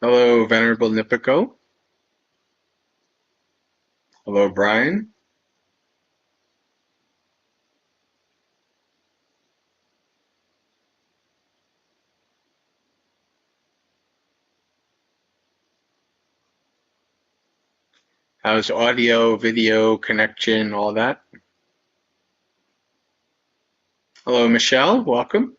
Hello, Venerable Nipiko. Hello, Brian. How's audio, video, connection, all that? Hello, Michelle. Welcome.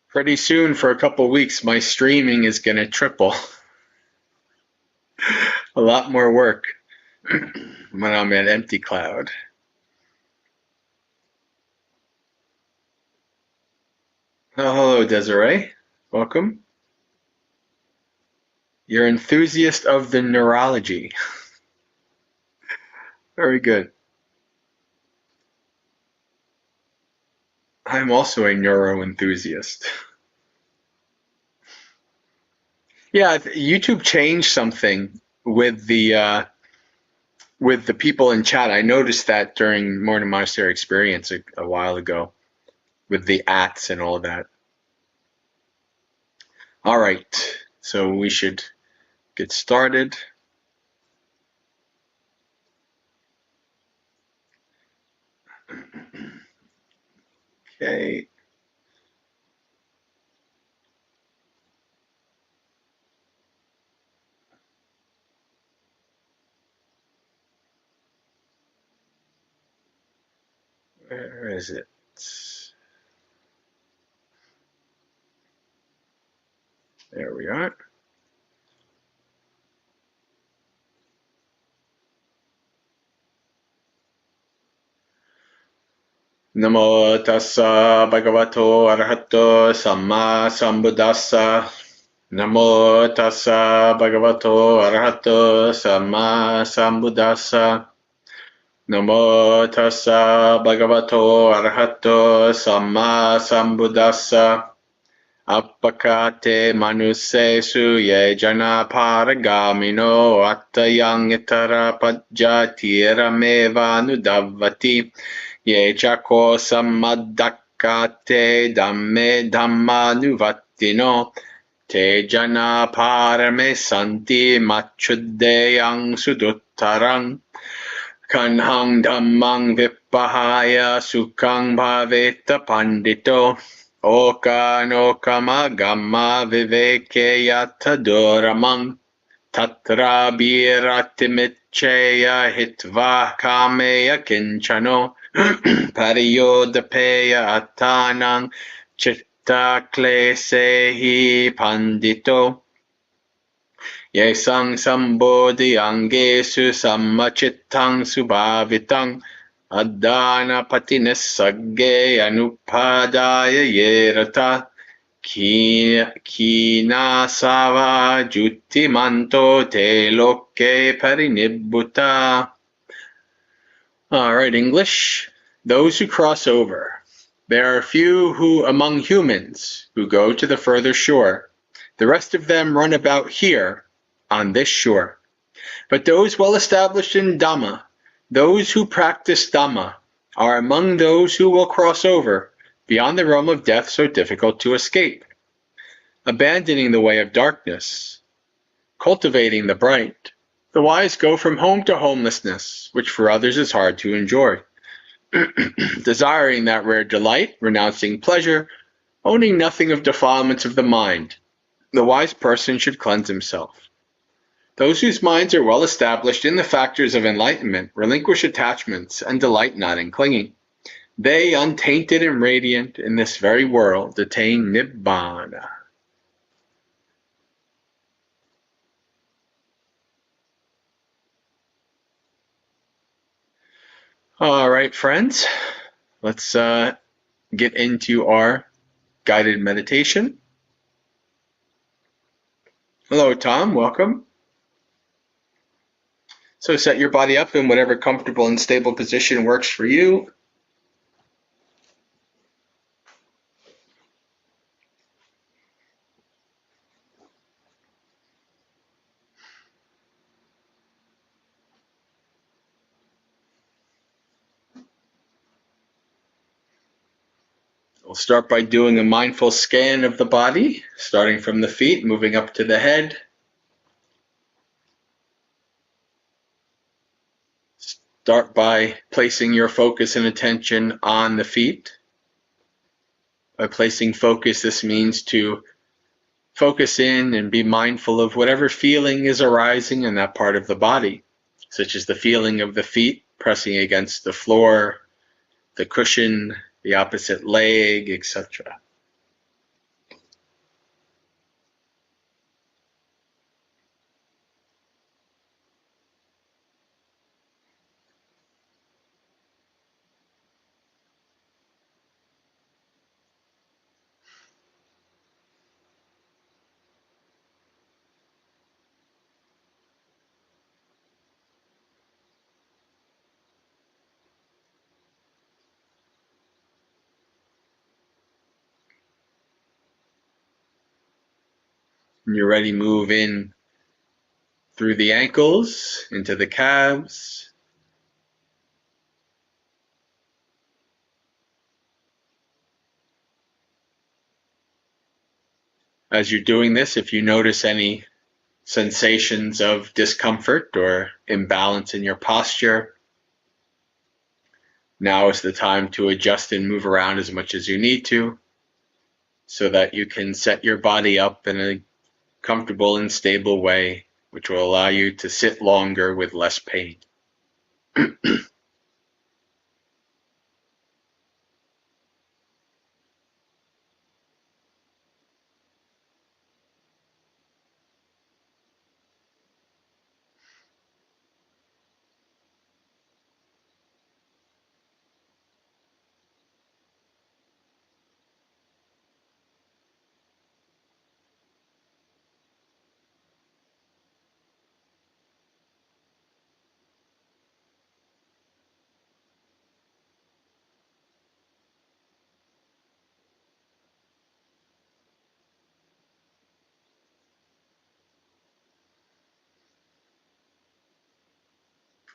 Pretty soon, for a couple weeks, my streaming is going to triple. A lot more work when I'm at empty cloud. Oh, hello, Desiree. Welcome. You're enthusiast of the neurology. Very good. I'm also a neuro enthusiast. Yeah, YouTube changed something with the people in chat. I noticed that during Morning Monastery Experience a while ago with the ats and all that. All right, so we should get started. Okay. Where is it? There we are. Namo tassa bhagavato arahato samma sambuddhassa. Namo tassa bhagavato arahato samma sambuddhassa. Namo tassa bhagavato arahato samma sambuddhassa. Appakate manusesu ye jana paragamino attayang itara pajjatira meva nudavvati ye chako sammadakate dhamme dhamma nuvattino te jana parame santi machuddeyang suduttarang kanhang dhammang vippahaya sukhang bhaveta pandito Okama gamma vivekeya tadoramam tatra biratimicheya hitva kameya kinchano pariyodapeya atanang chitta klesehi pandito yesang sambodhi angesu sammachittang subhavitang Adana patinis sagge anupadaya yerata kina sava juttimanto te loke parinibbuta. All right, English. Those who cross over. There are few who among humans who go to the further shore. The rest of them run about here on this shore. But those well established in Dhamma, those who practice Dhamma, are among those who will cross over beyond the realm of death so difficult to escape, abandoning the way of darkness, cultivating the bright. The wise go from home to homelessness, which for others is hard to enjoy, desiring that rare delight, renouncing pleasure, owning nothing of defilements of the mind. The wise person should cleanse himself. Those whose minds are well established in the factors of enlightenment relinquish attachments and delight not in clinging. They, untainted and radiant in this very world, attain Nibbana. All right, friends, let's get into our guided meditation. Hello, Tom. Welcome. So set your body up in whatever comfortable and stable position works for you. We'll start by doing a mindful scan of the body, starting from the feet, moving up to the head. Start by placing your focus and attention on the feet. By placing focus, this means to focus in and be mindful of whatever feeling is arising in that part of the body, such as the feeling of the feet pressing against the floor, the cushion, the opposite leg, etc. When you're ready, move in through the ankles, into the calves. As you're doing this, if you notice any sensations of discomfort or imbalance in your posture, now is the time to adjust and move around as much as you need to, so that you can set your body up in a comfortable and stable way, which will allow you to sit longer with less pain.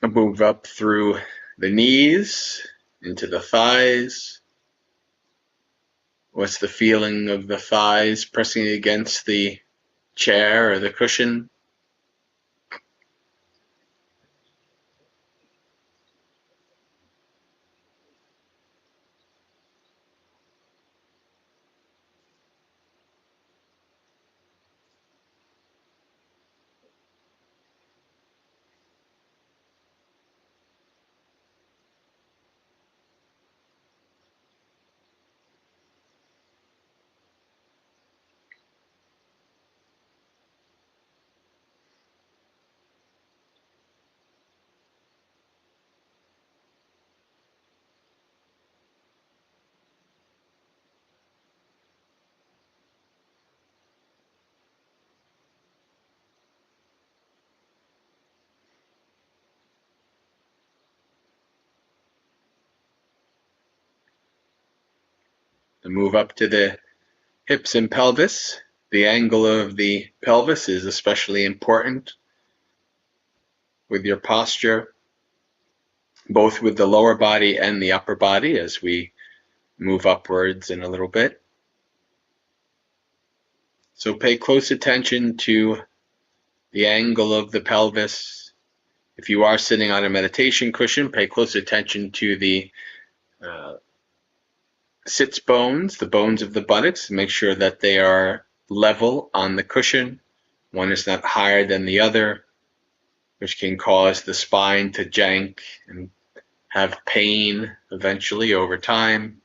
Move up through the knees, into the thighs. What's the feeling of the thighs pressing against the chair or the cushion? And move up to the hips and pelvis. The angle of the pelvis is especially important with your posture, both with the lower body and the upper body as we move upwards in a little bit. So pay close attention to the angle of the pelvis. If you are sitting on a meditation cushion, pay close attention to the sits bones, the bones of the buttocks. Make sure that they are level on the cushion. One is not higher than the other, which can cause the spine to jank and have pain eventually over time.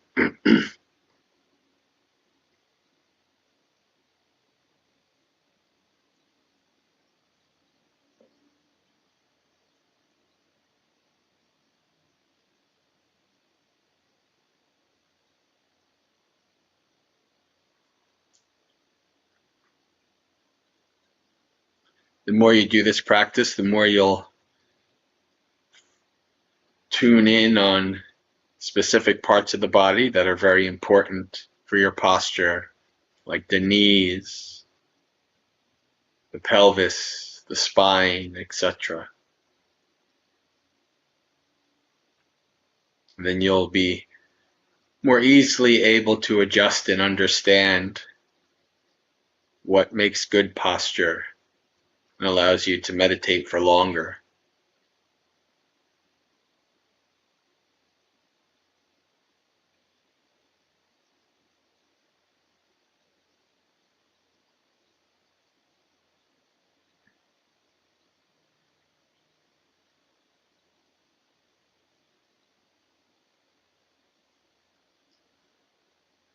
The more you do this practice, the more you'll tune in on specific parts of the body that are very important for your posture, like the knees, the pelvis, the spine, etc. Then you'll be more easily able to adjust and understand what makes good posture and allows you to meditate for longer.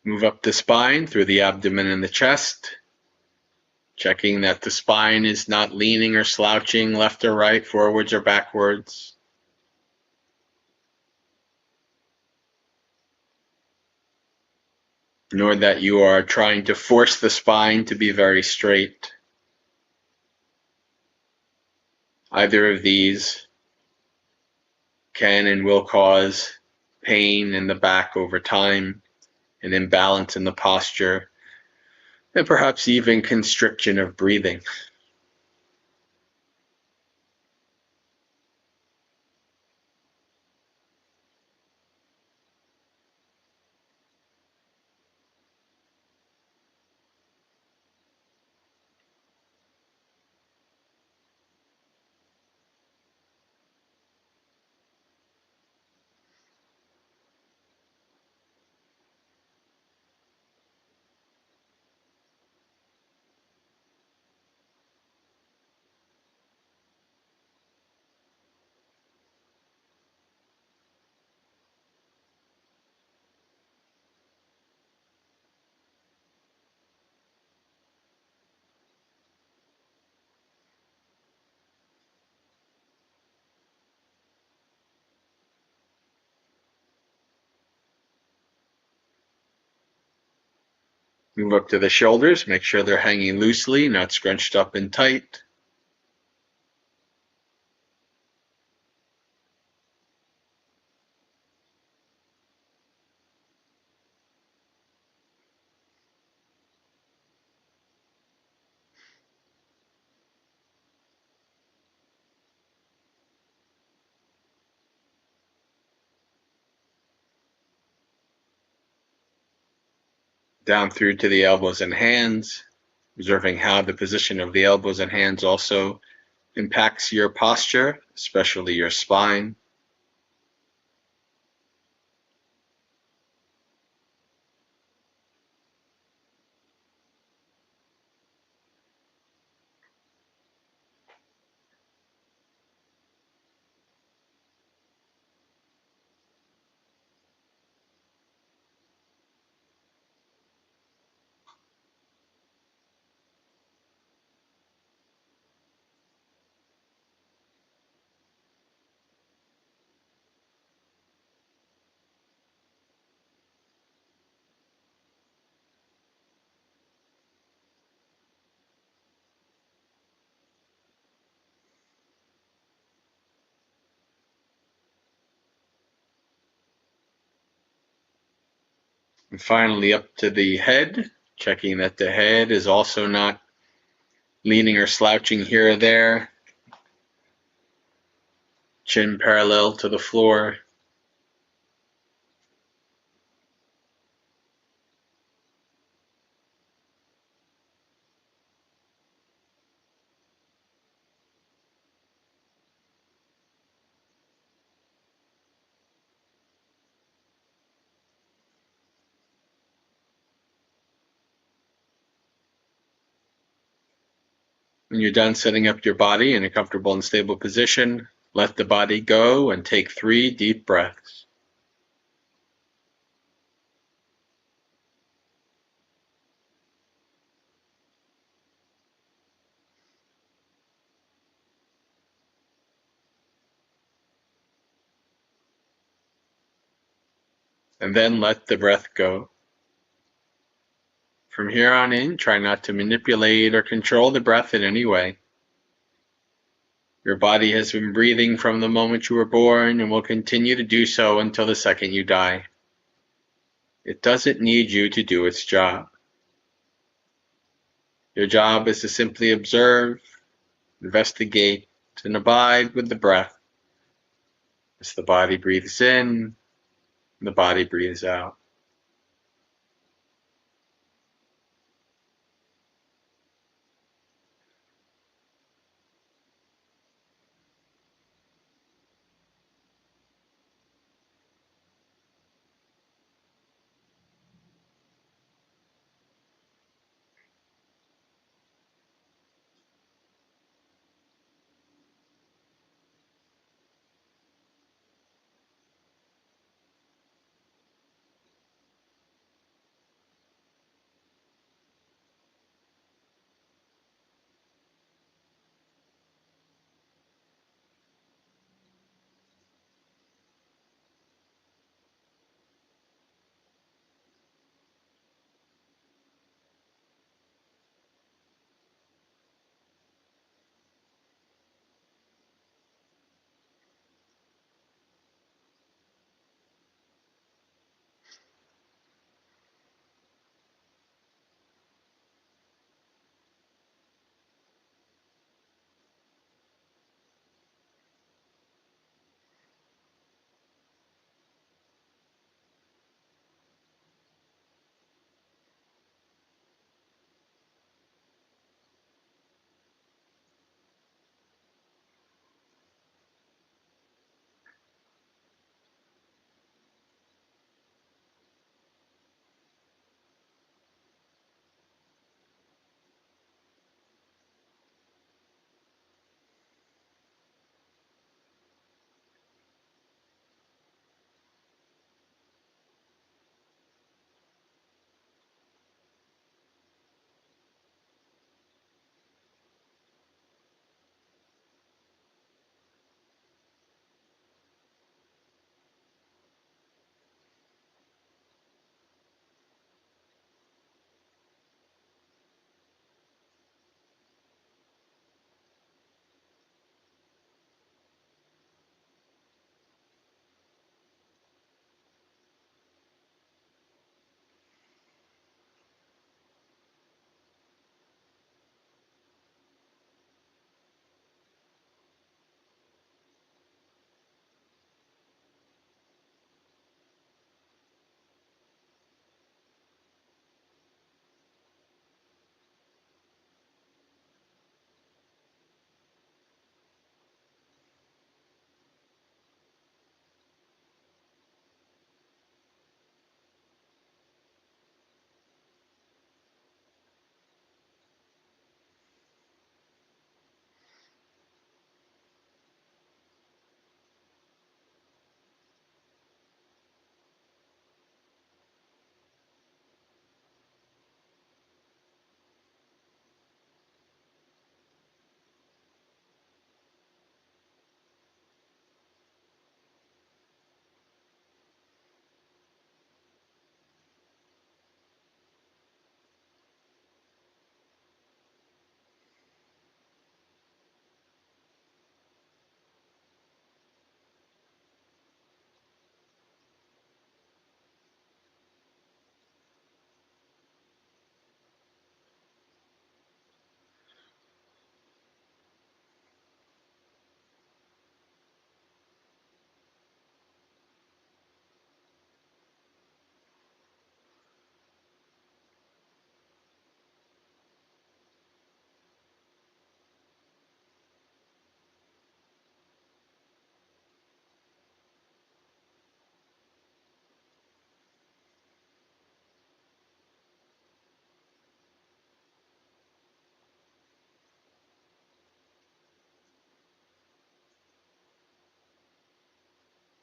Move up the spine through the abdomen and the chest, checking that the spine is not leaning or slouching left or right, forwards or backwards. Nor that you are trying to force the spine to be very straight. Either of these can and will cause pain in the back over time, an imbalance in the posture, and perhaps even constriction of breathing. Move up to the shoulders, make sure they're hanging loosely, not scrunched up and tight. Down through to the elbows and hands, observing how the position of the elbows and hands also impacts your posture, especially your spine. And finally up to the head, checking that the head is also not leaning or slouching here or there. Chin parallel to the floor. When you're done setting up your body in a comfortable and stable position, let the body go and take 3 deep breaths. And then let the breath go. From here on in, try not to manipulate or control the breath in any way. Your body has been breathing from the moment you were born and will continue to do so until the second you die. It doesn't need you to do its job. Your job is to simply observe, investigate, and abide with the breath as the body breathes in and the body breathes out.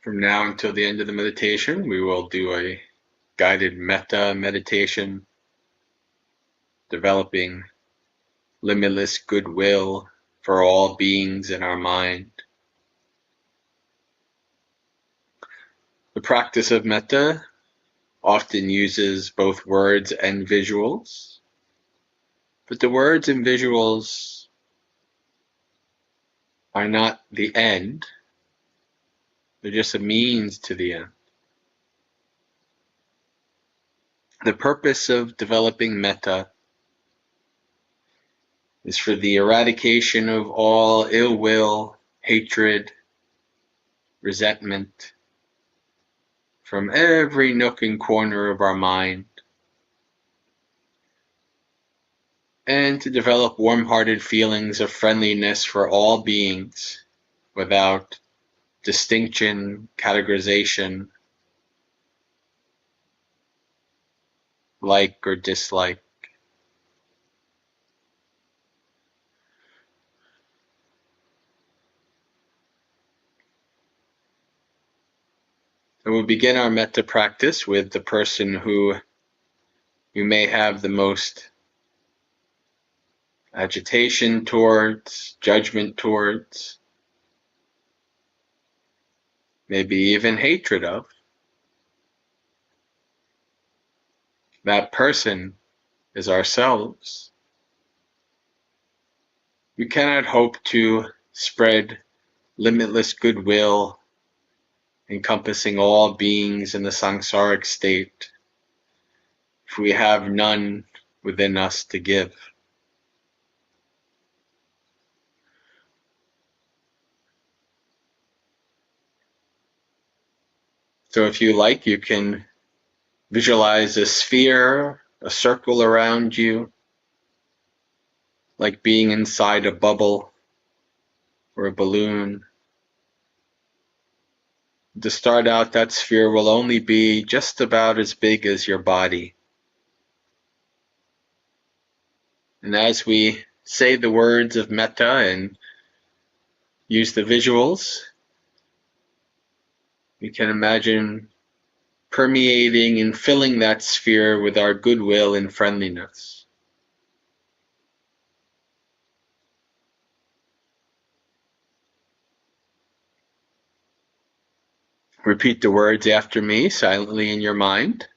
From now until the end of the meditation, we will do a guided metta meditation, developing limitless goodwill for all beings in our mind. The practice of metta often uses both words and visuals, but the words and visuals are not the end, they're just a means to the end. The purpose of developing metta is for the eradication of all ill will, hatred, resentment from every nook and corner of our mind, and to develop warm-hearted feelings of friendliness for all beings without distinction, categorization, like or dislike. So we'll begin our metta practice with the person who you may have the most agitation towards, judgment towards, maybe even hatred of. That person is ourselves. We cannot hope to spread limitless goodwill encompassing all beings in the samsaric state if we have none within us to give. So if you like, you can visualize a sphere, a circle around you, like being inside a bubble or a balloon. To start out, that sphere will only be just about as big as your body. And as we say the words of metta and use the visuals, we can imagine permeating and filling that sphere with our goodwill and friendliness. Repeat the words after me silently in your mind.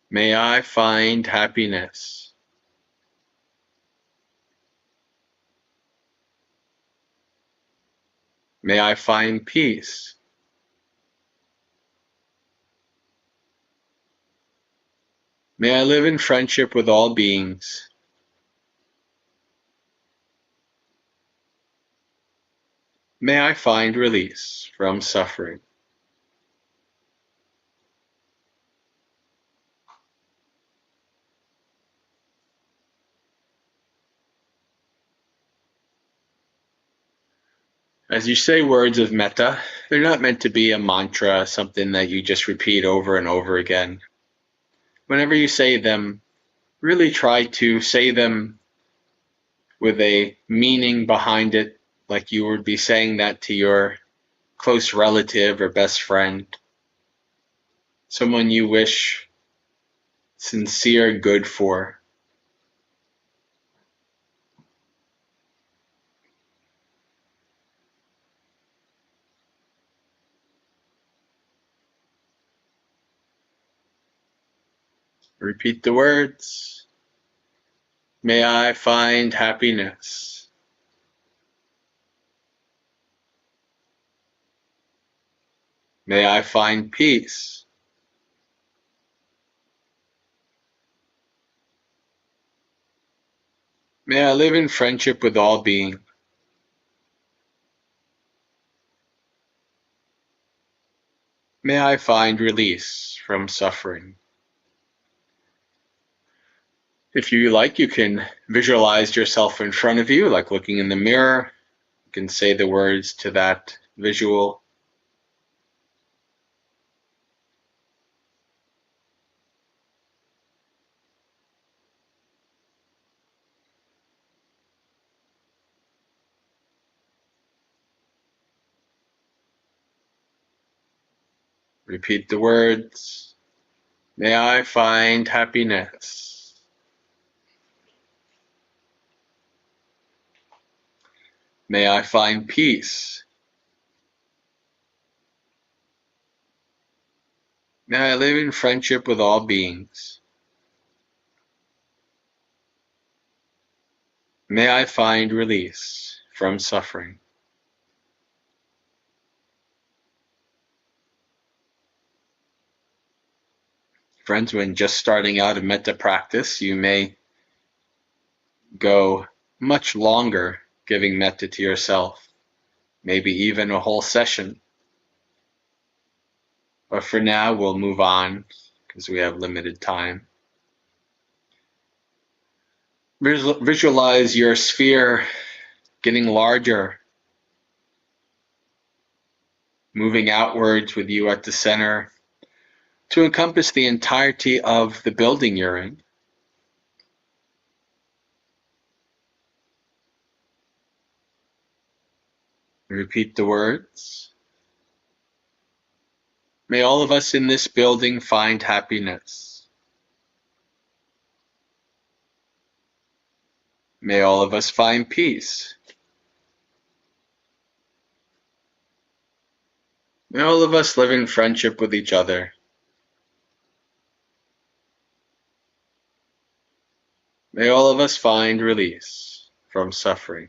May I find happiness. May I find peace. May I live in friendship with all beings. May I find release from suffering. As you say words of metta, they're not meant to be a mantra, something that you just repeat over and over again. Whenever you say them, really try to say them with a meaning behind it, like you would be saying that to your close relative or best friend, someone you wish sincere good for. Repeat the words. May I find happiness. May I find peace. May I live in friendship with all beings. May I find release from suffering. If you like, you can visualize yourself in front of you, like looking in the mirror. You can say the words to that visual. Repeat the words. May I find happiness. May I find peace. May I live in friendship with all beings. May I find release from suffering. Friends, when just starting out a metta practice, you may go much longer giving metta to yourself, maybe even a whole session. But for now, we'll move on because we have limited time. Visualize your sphere getting larger, moving outwards with you at the center to encompass the entirety of the building you're in. Repeat the words. May all of us in this building find happiness. May all of us find peace. May all of us live in friendship with each other. May all of us find release from suffering.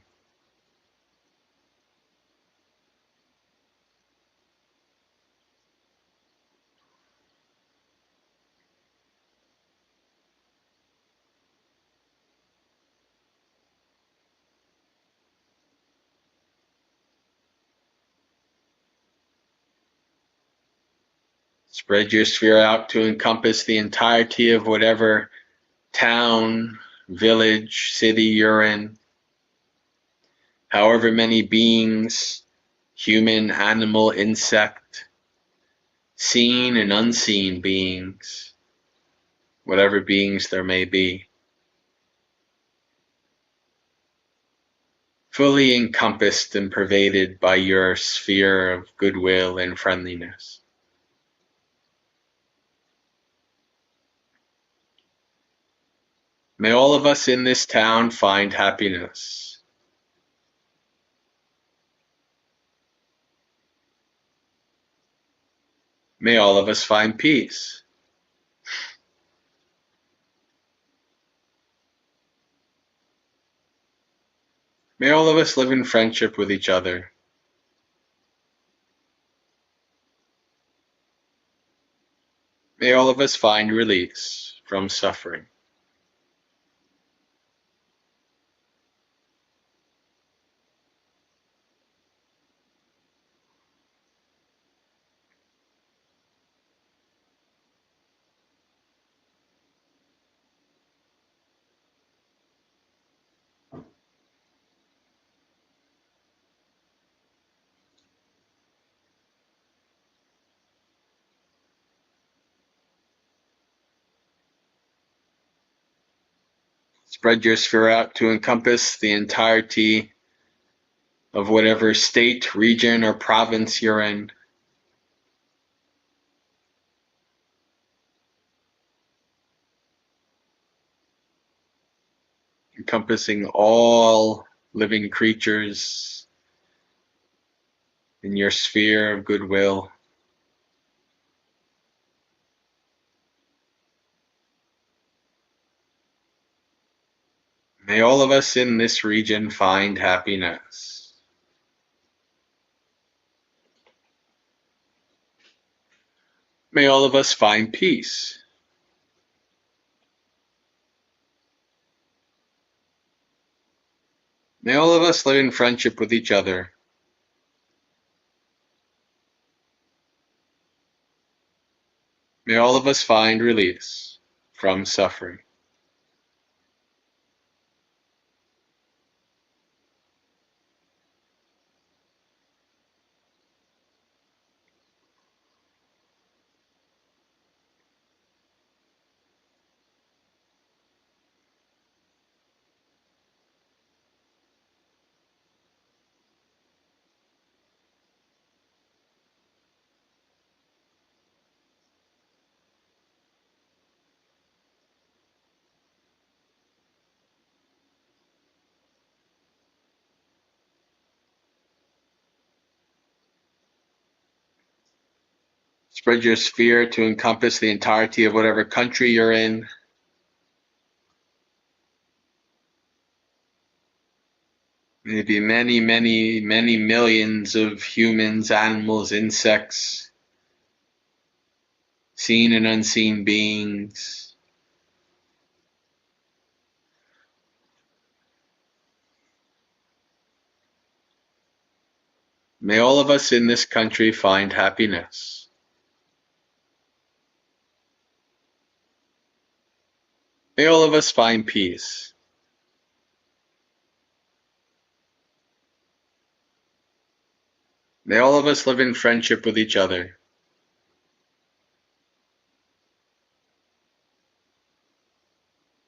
Spread your sphere out to encompass the entirety of whatever town, village, city you're in. However many beings, human, animal, insect, seen and unseen beings, whatever beings there may be, fully encompassed and pervaded by your sphere of goodwill and friendliness. May all of us in this town find happiness. May all of us find peace. May all of us live in friendship with each other. May all of us find release from suffering. Spread your sphere out to encompass the entirety of whatever state, region, or province you're in. Encompassing all living creatures in your sphere of goodwill. May all of us in this region find happiness. May all of us find peace. May all of us live in friendship with each other. May all of us find release from suffering. Spread your sphere to encompass the entirety of whatever country you're in. Maybe many, many, many millions of humans, animals, insects, seen and unseen beings. May all of us in this country find happiness. May all of us find peace. May all of us live in friendship with each other.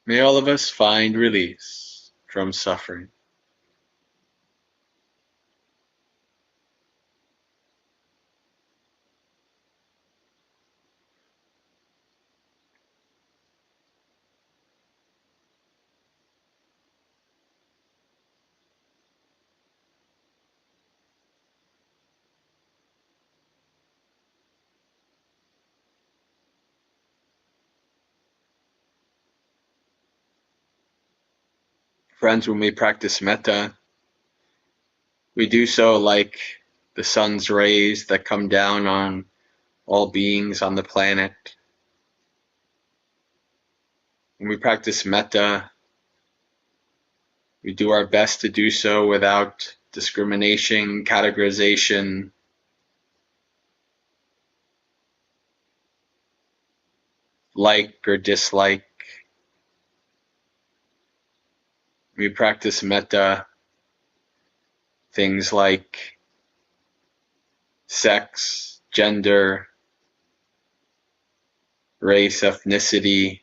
May all of us find release from suffering. Friends, when we practice metta, we do so like the sun's rays that come down on all beings on the planet. When we practice metta, we do our best to do so without discrimination, categorization, like or dislike. We practice metta, things like sex, gender, race, ethnicity,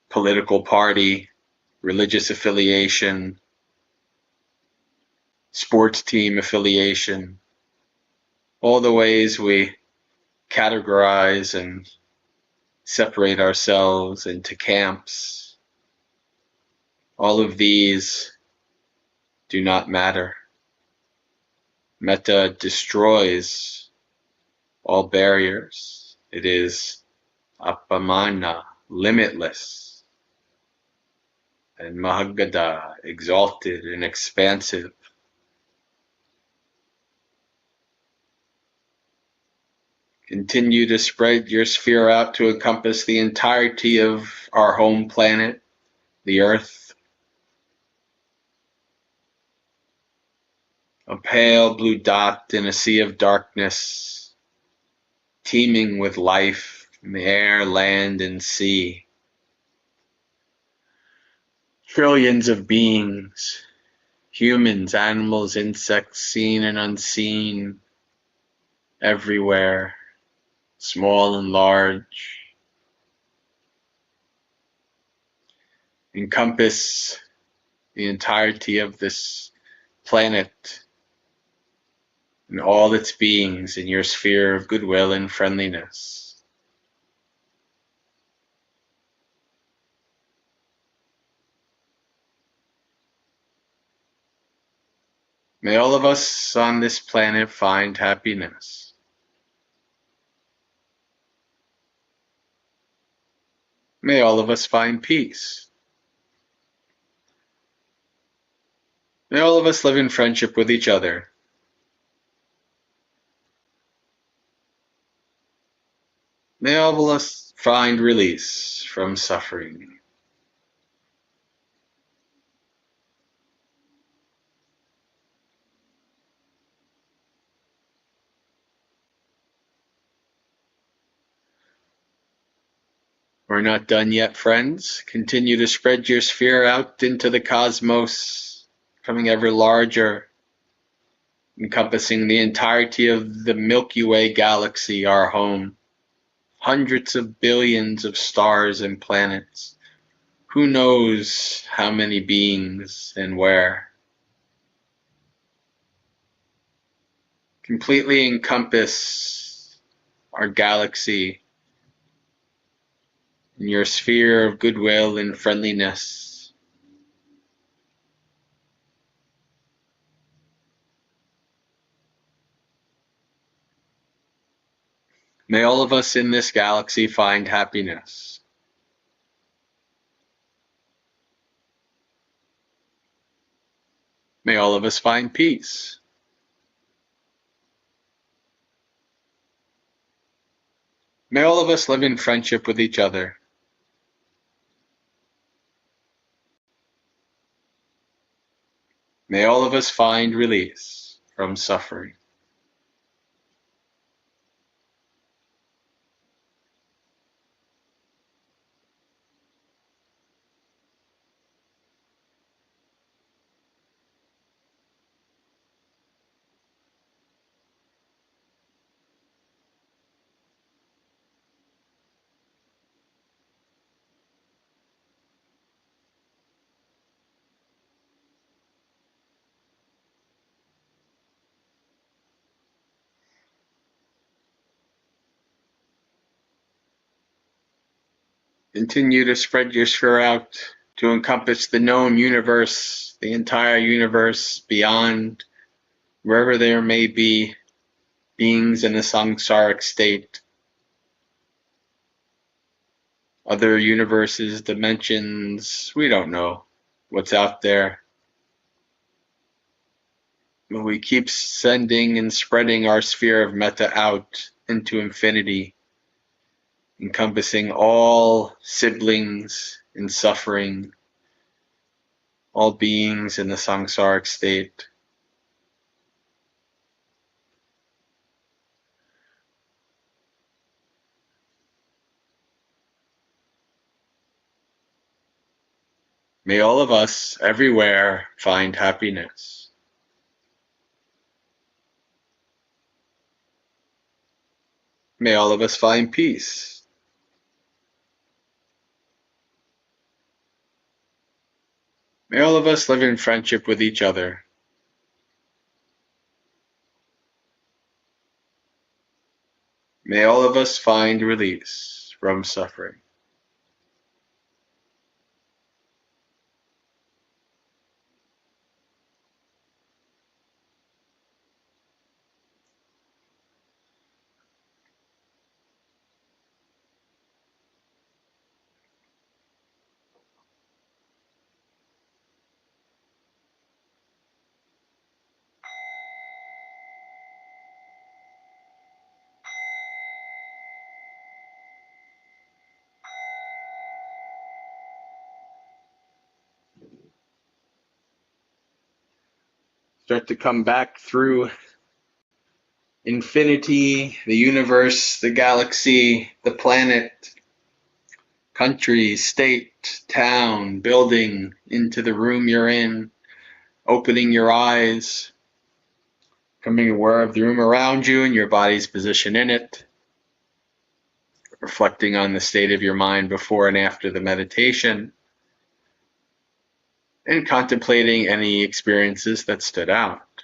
political party, religious affiliation, sports team affiliation, all the ways we categorize and separate ourselves into camps. All of these do not matter. Metta destroys all barriers. It is apamana, limitless, and mahagada, exalted and expansive. Continue to spread your sphere out to encompass the entirety of our home planet, the Earth. A pale blue dot in a sea of darkness, teeming with life in the air, land, and sea. Trillions of beings, humans, animals, insects, seen and unseen, everywhere, small and large. Encompass the entirety of this planet and all its beings in your sphere of goodwill and friendliness. May all of us on this planet find happiness. May all of us find peace. May all of us live in friendship with each other. May all of us find release from suffering. We're not done yet, friends. Continue to spread your sphere out into the cosmos, becoming ever larger, encompassing the entirety of the Milky Way galaxy, our home. Hundreds of billions of stars and planets. Who knows how many beings and where? Completely encompass our galaxy in your sphere of goodwill and friendliness. May all of us in this galaxy find happiness. May all of us find peace. May all of us live in friendship with each other. May all of us find release from suffering. Continue to spread your sphere out to encompass the known universe, the entire universe, beyond, wherever there may be beings in a samsaric state, other universes, dimensions, we don't know what's out there. But we keep sending and spreading our sphere of metta out into infinity, encompassing all siblings in suffering, all beings in the samsaric state. May all of us everywhere find happiness. May all of us find peace. May all of us live in friendship with each other. May all of us find release from suffering. Start to come back through infinity, the universe, the galaxy, the planet, country, state, town, building, into the room you're in, opening your eyes, becoming aware of the room around you and your body's position in it, reflecting on the state of your mind before and after the meditation, and contemplating any experiences that stood out.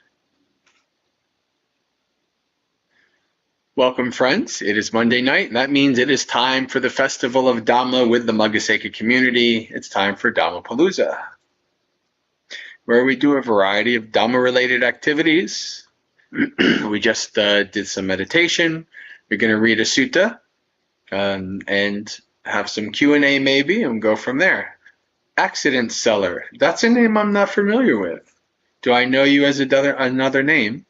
Welcome, friends. It is Monday night, and that means it is time for the Festival of Dhamma with the Maggaseka community. It's time for Dhammapalooza, where we do a variety of Dhamma-related activities. We just did some meditation. We're going to read a sutta and have some Q&A maybe, and go from there. Accident Seller. That's a name I'm not familiar with. Do I know you as another name?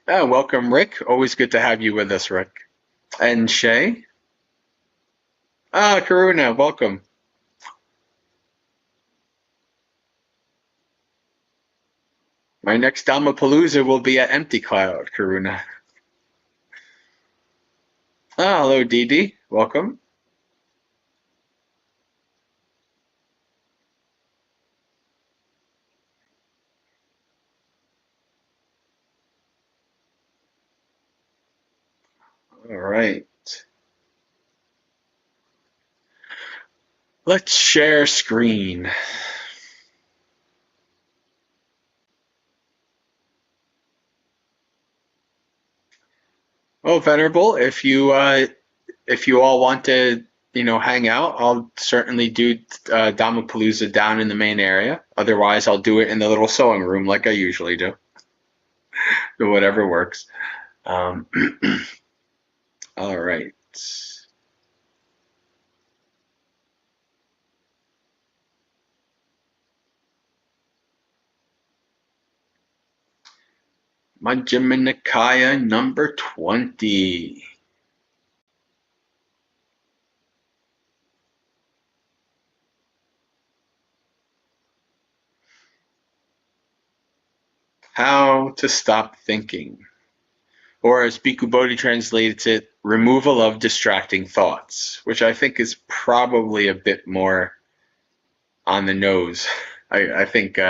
Welcome, Rick. Always good to have you with us, Rick. And Shay? Karuna, welcome. My next Dhammapalooza will be at Empty Cloud, Karuna. Hello, Dee. Welcome. All right. Let's share screen. Oh, Venerable, if you all want to hang out, I'll certainly do Dhammapalooza down in the main area. Otherwise, I'll do it in the little sewing room like I usually do. Whatever works. All right. Majjhima Nikaya number 20. How to stop thinking. Or as Bhikkhu Bodhi translates it, removal of distracting thoughts, which I think is probably a bit more on the nose. I think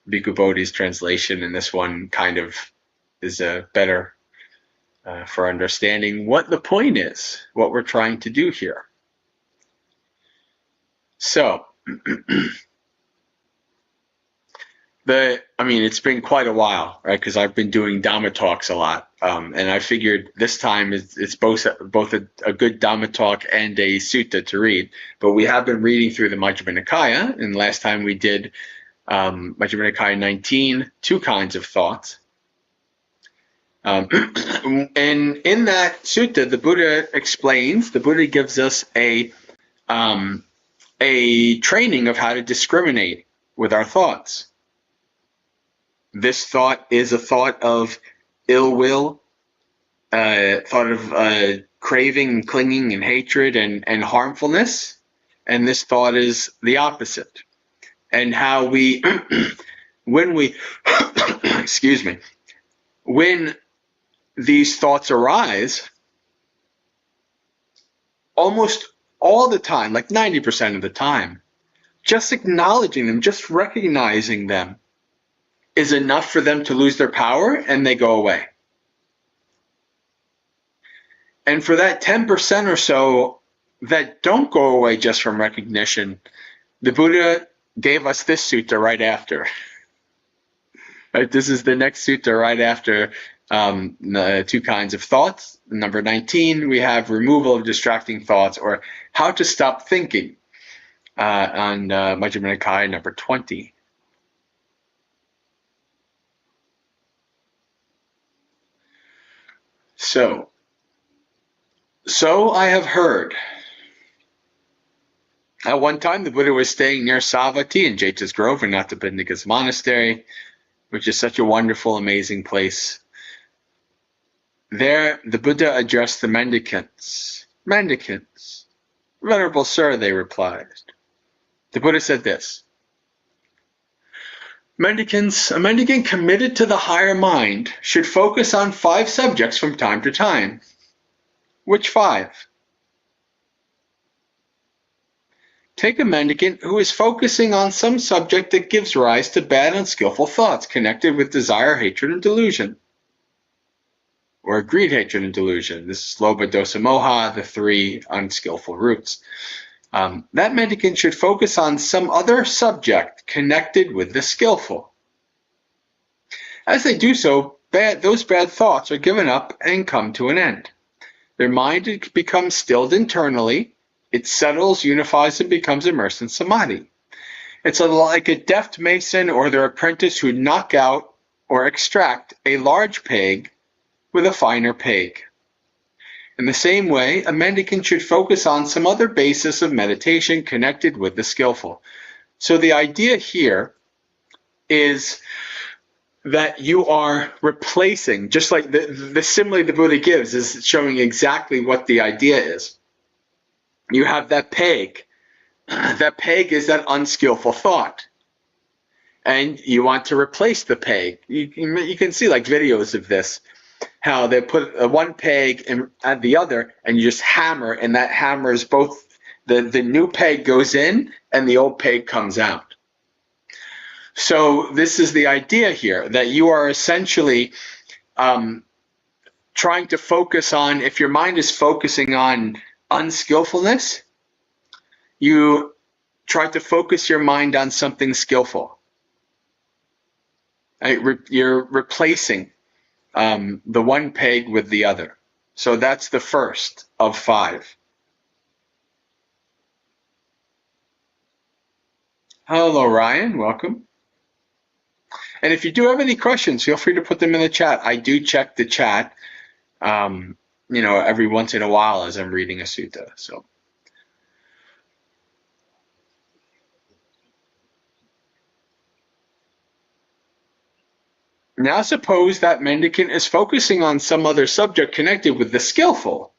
Bhikkhu Bodhi's translation in this one kind of is better for understanding what the point is, what we're trying to do here. So, it's been quite a while, right? Because I've been doing Dhamma talks a lot, and I figured this time it's both a good Dhamma talk and a sutta to read. But we have been reading through the Majjhima Nikaya, and last time we did Majjhima Nikaya 19, two kinds of thoughts. And in that sutta, the Buddha gives us a training of how to discriminate with our thoughts. This thought is a thought of ill will, thought of craving, clinging, and hatred and harmfulness. And this thought is the opposite. And how when excuse me, when these thoughts arise, almost all the time, like 90% of the time, just acknowledging them, just recognizing them, is enough for them to lose their power and they go away. And for that 10% or so that don't go away just from recognition, the Buddha gave us this sutta right after. Right, this is the next sutta right after the two kinds of thoughts. Number 19, we have removal of distracting thoughts, or how to stop thinking, on Majjhima Nikaya number 20. So I have heard. At one time, the Buddha was staying near Savatthi in Jeta's Grove in Anathapindika's monastery, which is such a wonderful, amazing place. There, the Buddha addressed the mendicants. Mendicants, Venerable Sir, they replied. The Buddha said this: Mendicants, a mendicant committed to the higher mind should focus on 5 subjects from time to time. Which 5? Take a mendicant who is focusing on some subject that gives rise to bad, unskillful thoughts connected with desire, hatred, and delusion. Or greed, hatred, and delusion. This is Lobha, Dosa, Moha, the 3 unskillful roots. That mendicant should focus on some other subject connected with the skillful. As they do so, those bad thoughts are given up and come to an end. Their mind becomes stilled internally. It settles, unifies, and becomes immersed in samadhi. It's like a deft mason or their apprentice who knock out or extract a large peg with a finer peg. In the same way, a mendicant should focus on some other basis of meditation connected with the skillful. So the idea here is that you are replacing, just like the simile the Buddha gives is showing exactly what the idea is. You have that peg. That peg is that unskillful thought. And you want to replace the peg. You can see like videos of this, how they put one peg at the other and you just hammer, and that hammer is both, the new peg goes in and the old peg comes out. So this is the idea here, that you are essentially trying to focus on, if your mind is focusing on unskillfulness, you try to focus your mind on something skillful. You're replacing the one peg with the other. So that's the first of 5. Hello, Ryan. Welcome. And if you do have any questions, feel free to put them in the chat. I do check the chat, every once in a while as I'm reading a sutta. So. Now suppose that mendicant is focusing on some other subject connected with the skillful,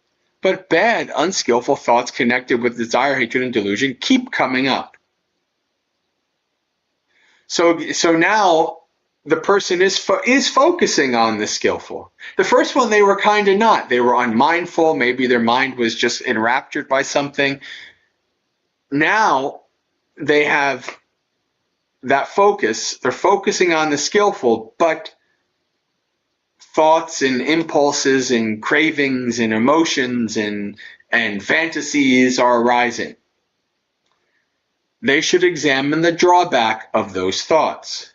but bad, unskillful thoughts connected with desire, hatred, and delusion keep coming up. So now the person is focusing on the skillful. The first one, they were kind of not. They were unmindful. Maybe their mind was just enraptured by something. Now they have that focus. They're focusing on the skillful, but thoughts and impulses and cravings and emotions and fantasies are arising. They should examine the drawback of those thoughts.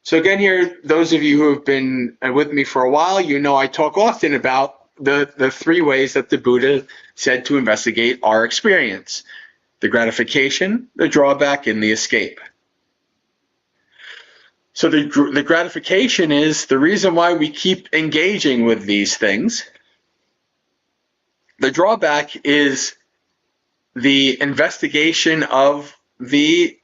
So again here, those of you who have been with me for a while, you know I talk often about the three ways that the Buddha said to investigate our experience: the gratification, the drawback, and the escape. So the gratification is the reason why we keep engaging with these things. The drawback is the investigation of the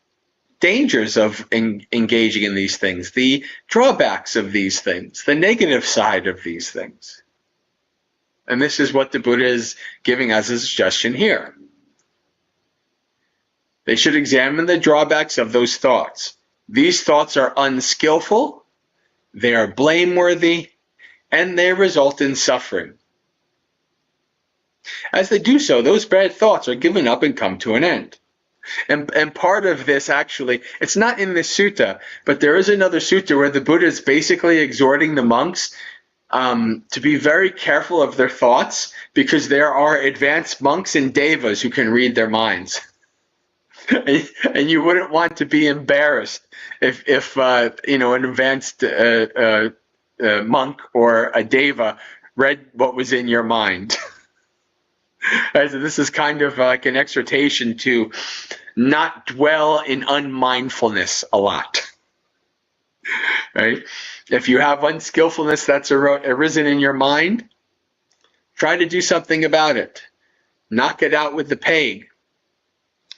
dangers of engaging in these things, the drawbacks of these things, the negative side of these things. And this is what the Buddha is giving as a suggestion here. They should examine the drawbacks of those thoughts. These thoughts are unskillful, they are blameworthy, and they result in suffering. As they do so, those bad thoughts are given up and come to an end. And part of this, actually, it's not in this sutta, but there is another sutta where the Buddha is basically exhorting the monks to be very careful of their thoughts, because there are advanced monks and devas who can read their minds. And you wouldn't want to be embarrassed if an advanced monk or a deva read what was in your mind. So this is kind of like an exhortation to not dwell in unmindfulness a lot. Right? If you have unskillfulness that's arisen in your mind, try to do something about it. Knock it out with the peg.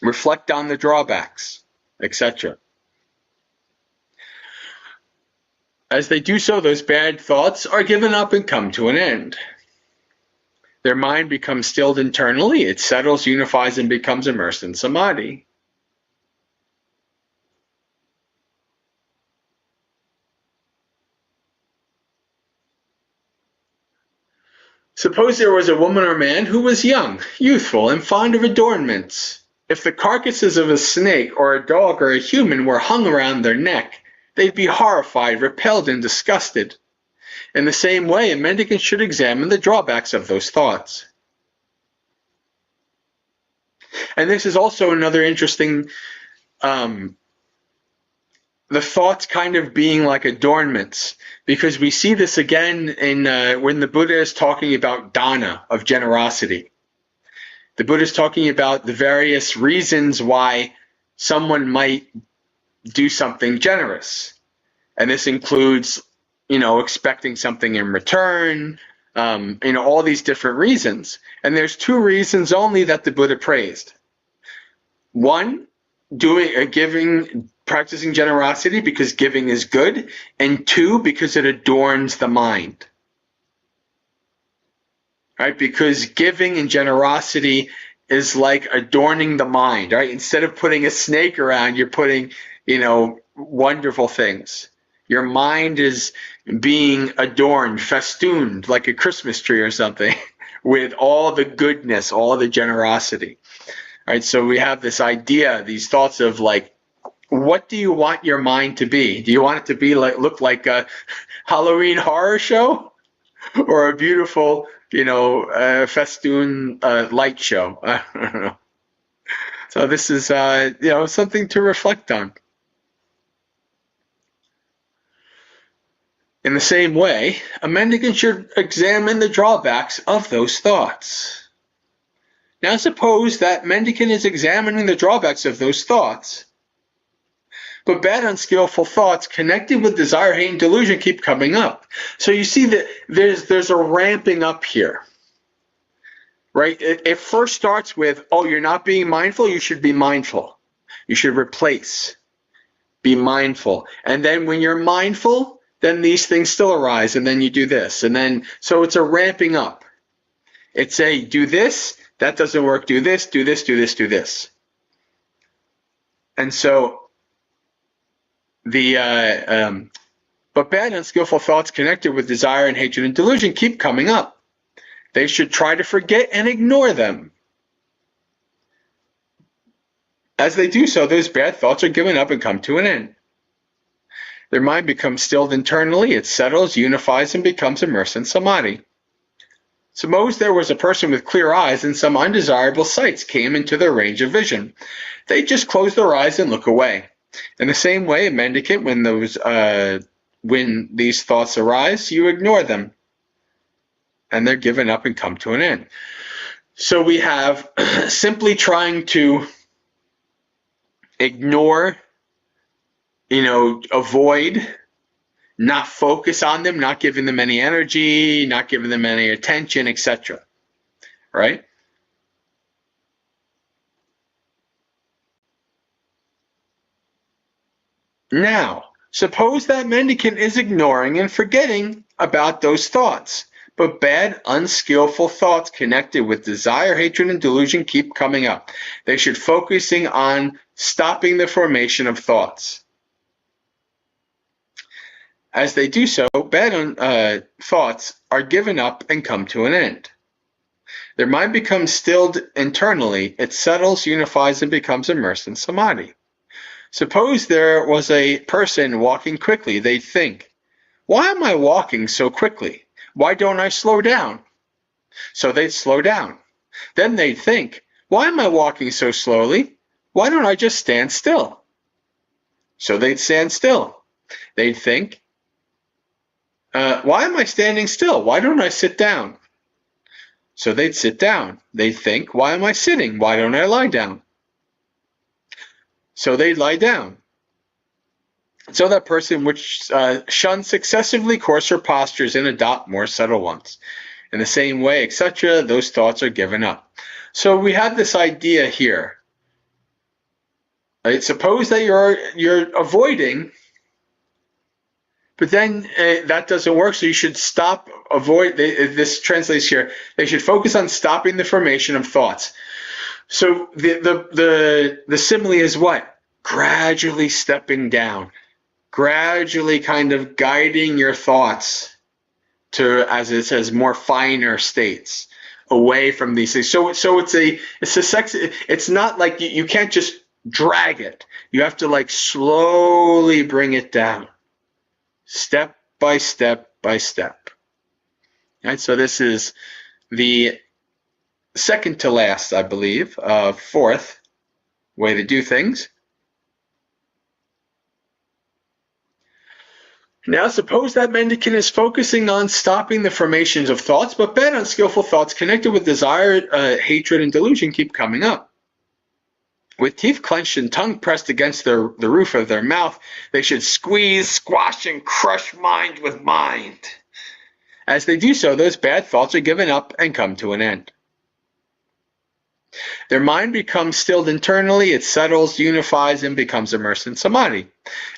Reflect on the drawbacks, etc. As they do so, those bad thoughts are given up and come to an end. Their mind becomes stilled internally, it settles, unifies, and becomes immersed in samadhi. Suppose there was a woman or man who was young, youthful, and fond of adornments. If the carcasses of a snake or a dog or a human were hung around their neck, they'd be horrified, repelled, and disgusted. In the same way, a mendicant should examine the drawbacks of those thoughts. And this is also another interesting, the thoughts kind of being like adornments, because we see this again in when the Buddha is talking about dana, of generosity. The Buddha is talking about the various reasons why someone might do something generous. And this includes, expecting something in return, all these different reasons. And there's two reasons only that the Buddha praised. One, practicing generosity because giving is good, and two, because it adorns the mind. Right? Because giving and generosity is like adorning the mind, right? Instead of putting a snake around, you're putting, wonderful things. Your mind is being adorned, festooned, like a Christmas tree or something, with all the goodness, all the generosity. Right? So we have this idea, these thoughts of like, what do you want your mind to be? Do you want it to be look like a Halloween horror show, or a beautiful, festoon light show? I don't know. So this is, something to reflect on. In the same way, a mendicant should examine the drawbacks of those thoughts. Now suppose that mendicant is examining the drawbacks of those thoughts, but bad, unskillful thoughts connected with desire, hate, and delusion keep coming up. So you see that there's a ramping up here, right? It first starts with, oh, you're not being mindful, you should be mindful. You should replace, be mindful. And then when you're mindful, then these things still arise, and then you do this. And then, so it's a ramping up. It's a, do this, that doesn't work, do this, do this, do this, do this. And so but bad, unskillful thoughts connected with desire and hatred and delusion keep coming up. They should try to forget and ignore them. As they do so, those bad thoughts are given up and come to an end. Their mind becomes stilled internally, it settles, unifies, and becomes immersed in samadhi. Suppose there was a person with clear eyes and some undesirable sights came into their range of vision. They just close their eyes and look away. In the same way, a mendicant, when these thoughts arise, you ignore them, and they're given up and come to an end. So we have simply trying to ignore, avoid, not focus on them, not giving them any energy, not giving them any attention, etc. Right? Now, suppose that mendicant is ignoring and forgetting about those thoughts, but bad, unskillful thoughts connected with desire, hatred, and delusion keep coming up. They should focusing on stopping the formation of thoughts. As they do so, bad thoughts are given up and come to an end. Their mind becomes stilled internally, it settles, unifies, and becomes immersed in samadhi. Suppose there was a person walking quickly. They'd think, why am I walking so quickly? Why don't I slow down? So they'd slow down. Then they'd think, why am I walking so slowly? Why don't I just stand still? So they'd stand still. They'd think, why am I standing still? Why don't I sit down? So they'd sit down. They'd think, why am I sitting? Why don't I lie down? So they lie down. So that person would shun successively coarser postures and adopt more subtle ones. In the same way, etc., those thoughts are given up. So we have this idea here. Right? Suppose that you're avoiding, but then that doesn't work, so you should stop, avoid, this translates here, they should focus on stopping the formation of thoughts. So the simile is what? Gradually stepping down, gradually kind of guiding your thoughts to, as it says, more finer states, away from these things. So it's not like you can't just drag it. You have to like slowly bring it down, step by step by step. Right? So this is the second to last, I believe, fourth way to do things. Now suppose that mendicant is focusing on stopping the formations of thoughts, but bad, unskillful thoughts connected with desire, hatred, and delusion keep coming up. With teeth clenched and tongue pressed against the roof of their mouth, they should squeeze, squash, and crush mind with mind. As they do so, those bad thoughts are given up and come to an end. Their mind becomes stilled internally, it settles, unifies, and becomes immersed in samadhi.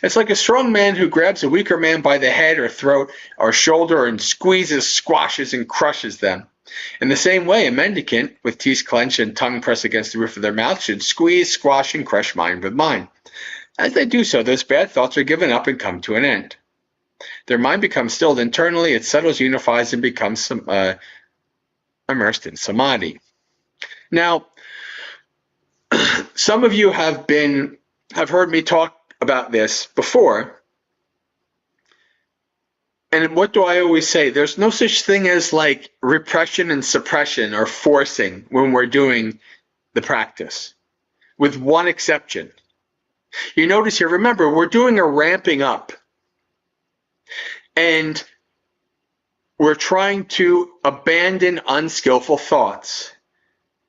It's like a strong man who grabs a weaker man by the head or throat or shoulder and squeezes, squashes, and crushes them. In the same way, a mendicant, with teeth clenched and tongue pressed against the roof of their mouth, should squeeze, squash, and crush mind with mind. As they do so, those bad thoughts are given up and come to an end. Their mind becomes stilled internally, it settles, unifies, and becomes immersed in samadhi. Now, some of you have heard me talk about this before. And what do I always say? There's no such thing as like repression and suppression or forcing when we're doing the practice, with one exception. You notice here, remember, we're doing a ramping up. And we're trying to abandon unskillful thoughts.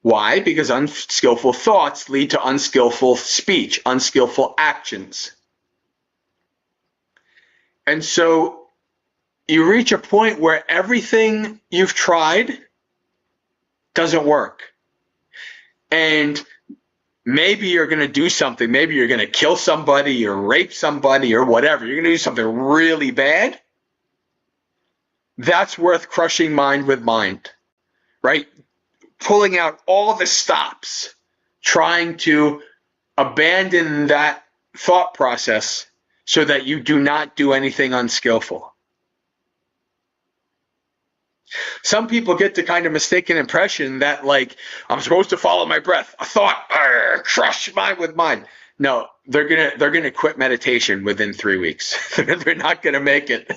Why? Because unskillful thoughts lead to unskillful speech, unskillful actions. And so you reach a point where everything you've tried doesn't work. And maybe you're going to do something. Maybe you're going to kill somebody or rape somebody or whatever. You're going to do something really bad. That's worth crushing mind with mind, right? Pulling out all the stops, trying to abandon that thought process so that you do not do anything unskillful. Some people get the kind of mistaken impression that, like, I'm supposed to follow my breath, a thought, crush mind with mind. No, they're gonna quit meditation within 3 weeks. They're not gonna make it.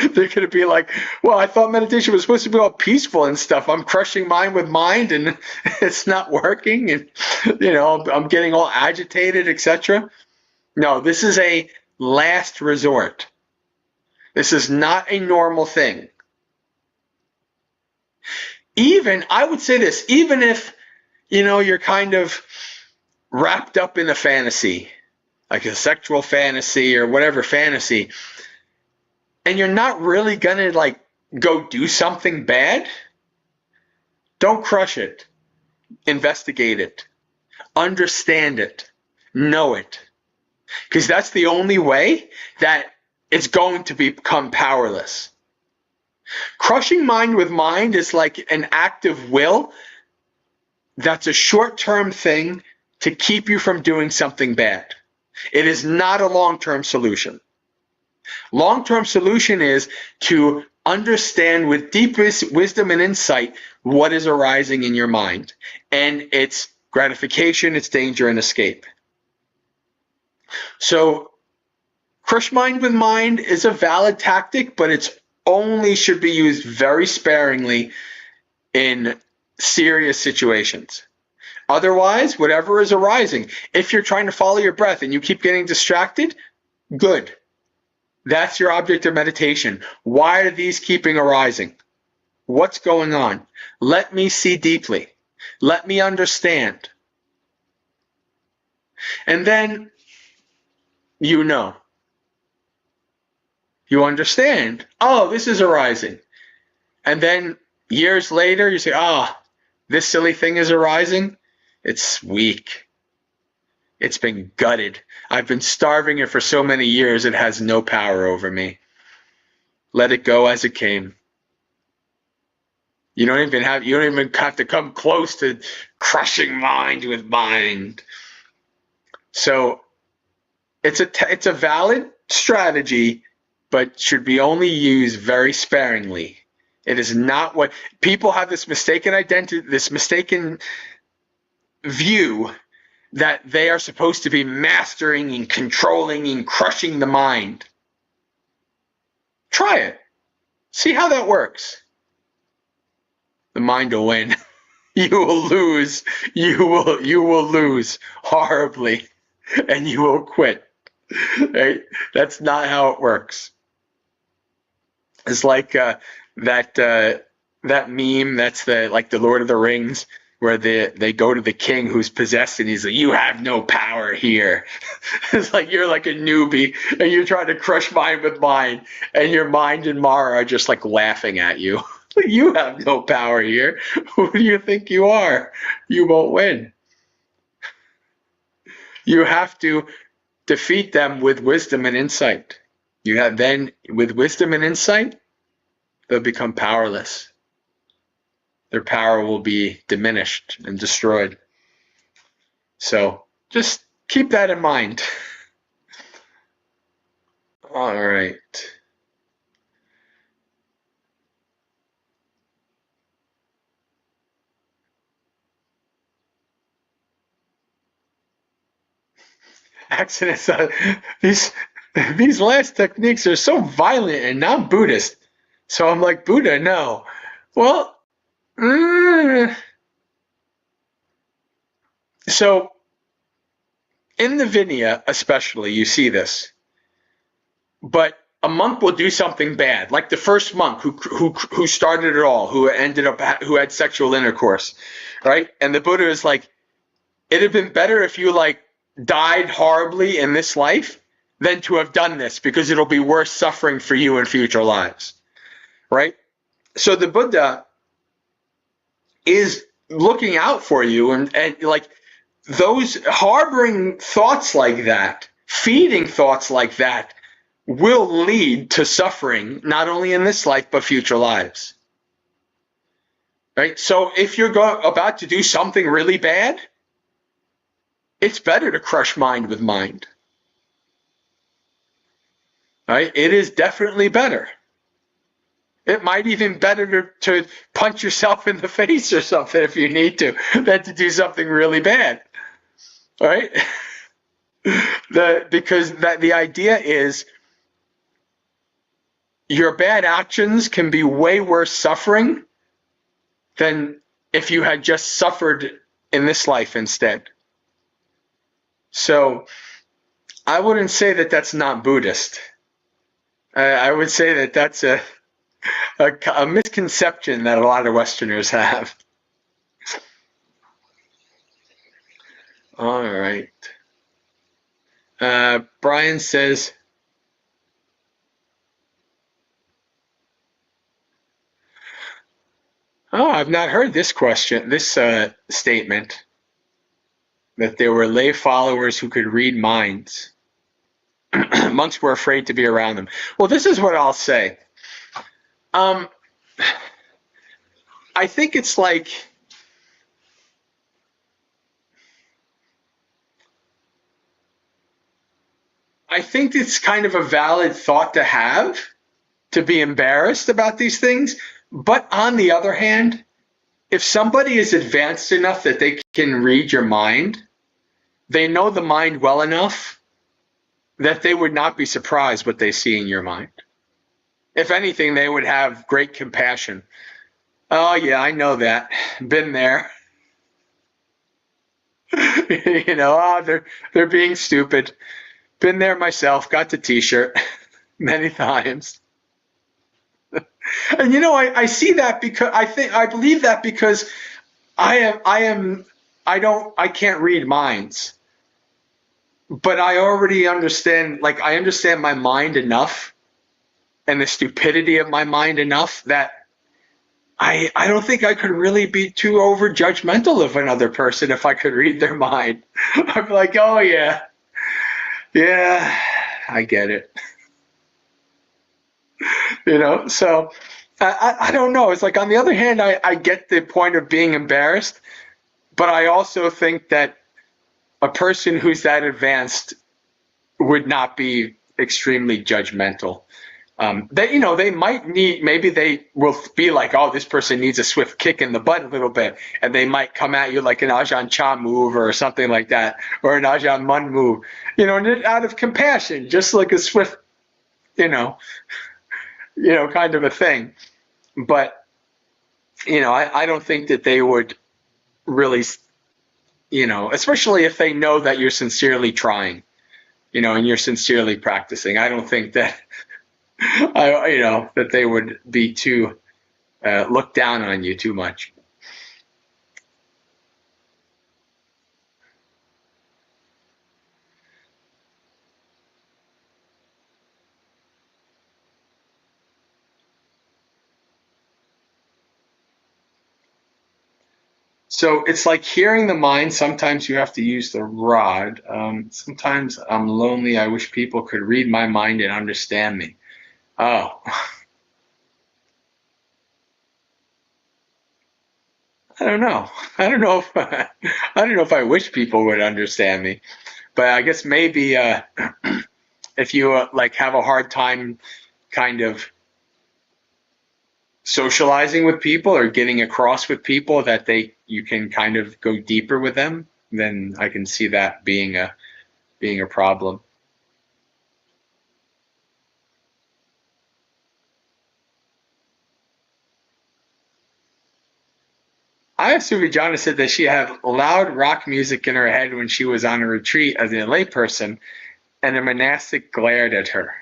They're going to be like, well, I thought meditation was supposed to be all peaceful and stuff. I'm crushing mind with mind and it's not working. And, I'm getting all agitated, etc. No, this is a last resort. This is not a normal thing. I would say this, even if, you're kind of wrapped up in a fantasy, like a sexual fantasy or whatever fantasy, and you're not really going to go do something bad, don't crush it. Investigate it. Understand it. Know it. Because that's the only way that it's going to become powerless. Crushing mind with mind is like an act of will that's a short-term thing to keep you from doing something bad. It is not a long-term solution. Long-term solution is to understand with deepest wisdom and insight what is arising in your mind and its gratification, its danger, and escape. So crush mind with mind is a valid tactic, but it's only should be used very sparingly in serious situations. Otherwise, whatever is arising, if you're trying to follow your breath and you keep getting distracted, good. That's your object of meditation. Why are these keeping arising? What's going on? Let me see deeply. Let me understand. And then you understand. Oh, this is arising. And then years later, you say, this silly thing is arising. It's weak. It's been gutted. I've been starving it for so many years, it has no power over me. Let it go as it came. You don't even have to come close to crushing mind with mind. So it's a valid strategy, but should be only used very sparingly. It is not what people have this mistaken identity, this mistaken view that they are supposed to be mastering and controlling and crushing the mind. Try it. See how that works. The mind will win. You will lose. You will lose horribly, and you will quit. Right? That's not how it works. It's like that meme. That's the Lord of the Rings, where they go to the king who's possessed and he's like, you have no power here. It's like you're like a newbie and you're trying to crush mind with mind, and your mind and Mara are just like laughing at you. You have no power here. Who do you think you are? You won't win. You have to defeat them with wisdom and insight. With wisdom and insight, they'll become powerless. Their power will be diminished and destroyed. So just keep that in mind. All right. Accidents. These last techniques are so violent and not Buddhist. So I'm like, Buddha, no. Well, so in the Vinaya especially, you see this. But a monk will do something bad, like the first monk who started it all, who had sexual intercourse, right? And the Buddha is like, it'd have been better if you like died horribly in this life than to have done this, because it'll be worse suffering for you in future lives, right? So the Buddha is looking out for you, and like those harboring thoughts like that, feeding thoughts like that, will lead to suffering, not only in this life, but future lives. Right? So if you're about to do something really bad, it's better to crush mind with mind. Right? It is definitely better. It might even be better to punch yourself in the face or something if you need to, than to do something really bad. Right? Because the idea is, your bad actions can be way worse suffering than if you had just suffered in this life instead. So I wouldn't say that that's not Buddhist. I would say that that's a misconception that a lot of Westerners have. All right. Brian says, oh, I've not heard this statement, that there were lay followers who could read minds. Monks were afraid to be around them. Well, this is what I'll say. I think it's like, I think it's kind of a valid thought to have, to be embarrassed about these things. But on the other hand, if somebody is advanced enough that they can read your mind, they know the mind well enough that they would not be surprised what they see in your mind. If anything, they would have great compassion. Oh yeah, I know that. Been there. They're being stupid. Been there myself, got the t-shirt many times. And I see that because I believe that because I can't read minds. But I already understand, I understand my mind enough and the stupidity of my mind enough that I don't think I could really be too over judgmental of another person if I could read their mind. I'm like, oh yeah, I get it. So I don't know. It's like, on the other hand, I get the point of being embarrassed, but I also think that a person who's that advanced would not be extremely judgmental. They might need, maybe they will be like, oh, this person needs a swift kick in the butt a little bit, and they might come at you like an Ajahn Chah move or something like that, or an Ajahn Mun move, out of compassion, just like a swift, kind of a thing. But, I don't think that they would really, especially if they know that you're sincerely trying, and you're sincerely practicing. I don't think that, that they would be too, look down on you too much. So it's like hearing the mind. Sometimes you have to use the rod. Sometimes I'm lonely. I wish people could read my mind and understand me. Oh. I don't know. I don't know if I wish people would understand me, but I guess maybe if you have a hard time kind of socializing with people or getting across with people that you can kind of go deeper with them, then I can see that being a problem. Aya Suvijana said that she had loud rock music in her head when she was on a retreat as a layperson, and a monastic glared at her.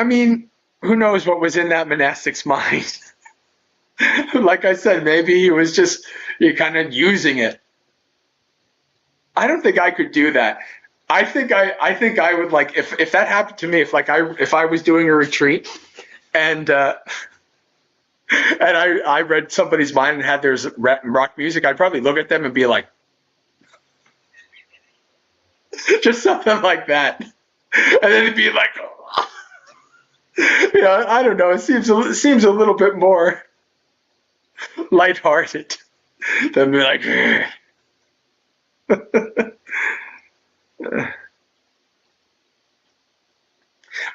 I mean, who knows what was in that monastic's mind? Like I said, maybe he was just kind of using it. I don't think I could do that. I think I would, like, if that happened to me, if I was doing a retreat and and I read somebody's mind and had their rock music, I'd probably look at them and be like, just something like that, and then it'd be like, I don't know. It seems a little bit more lighthearted than be like.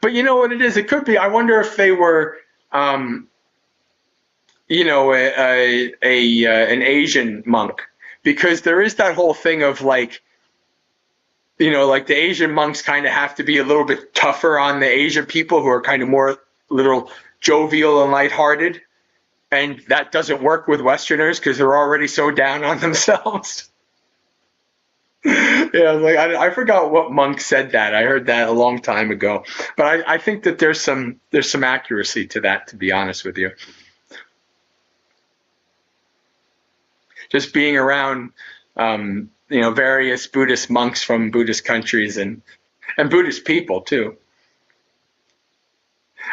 But you know what it is? It could be. I wonder if they were, an Asian monk, because there is that whole thing of like, like the Asian monks kind of have to be a little bit tougher on the Asian people who are kind of more little jovial and lighthearted, and that doesn't work with Westerners because they're already so down on themselves. Yeah, like I forgot what monk said that. I heard that a long time ago, but I think that there's some accuracy to that, to be honest with you. Just being around, various Buddhist monks from Buddhist countries and Buddhist people too.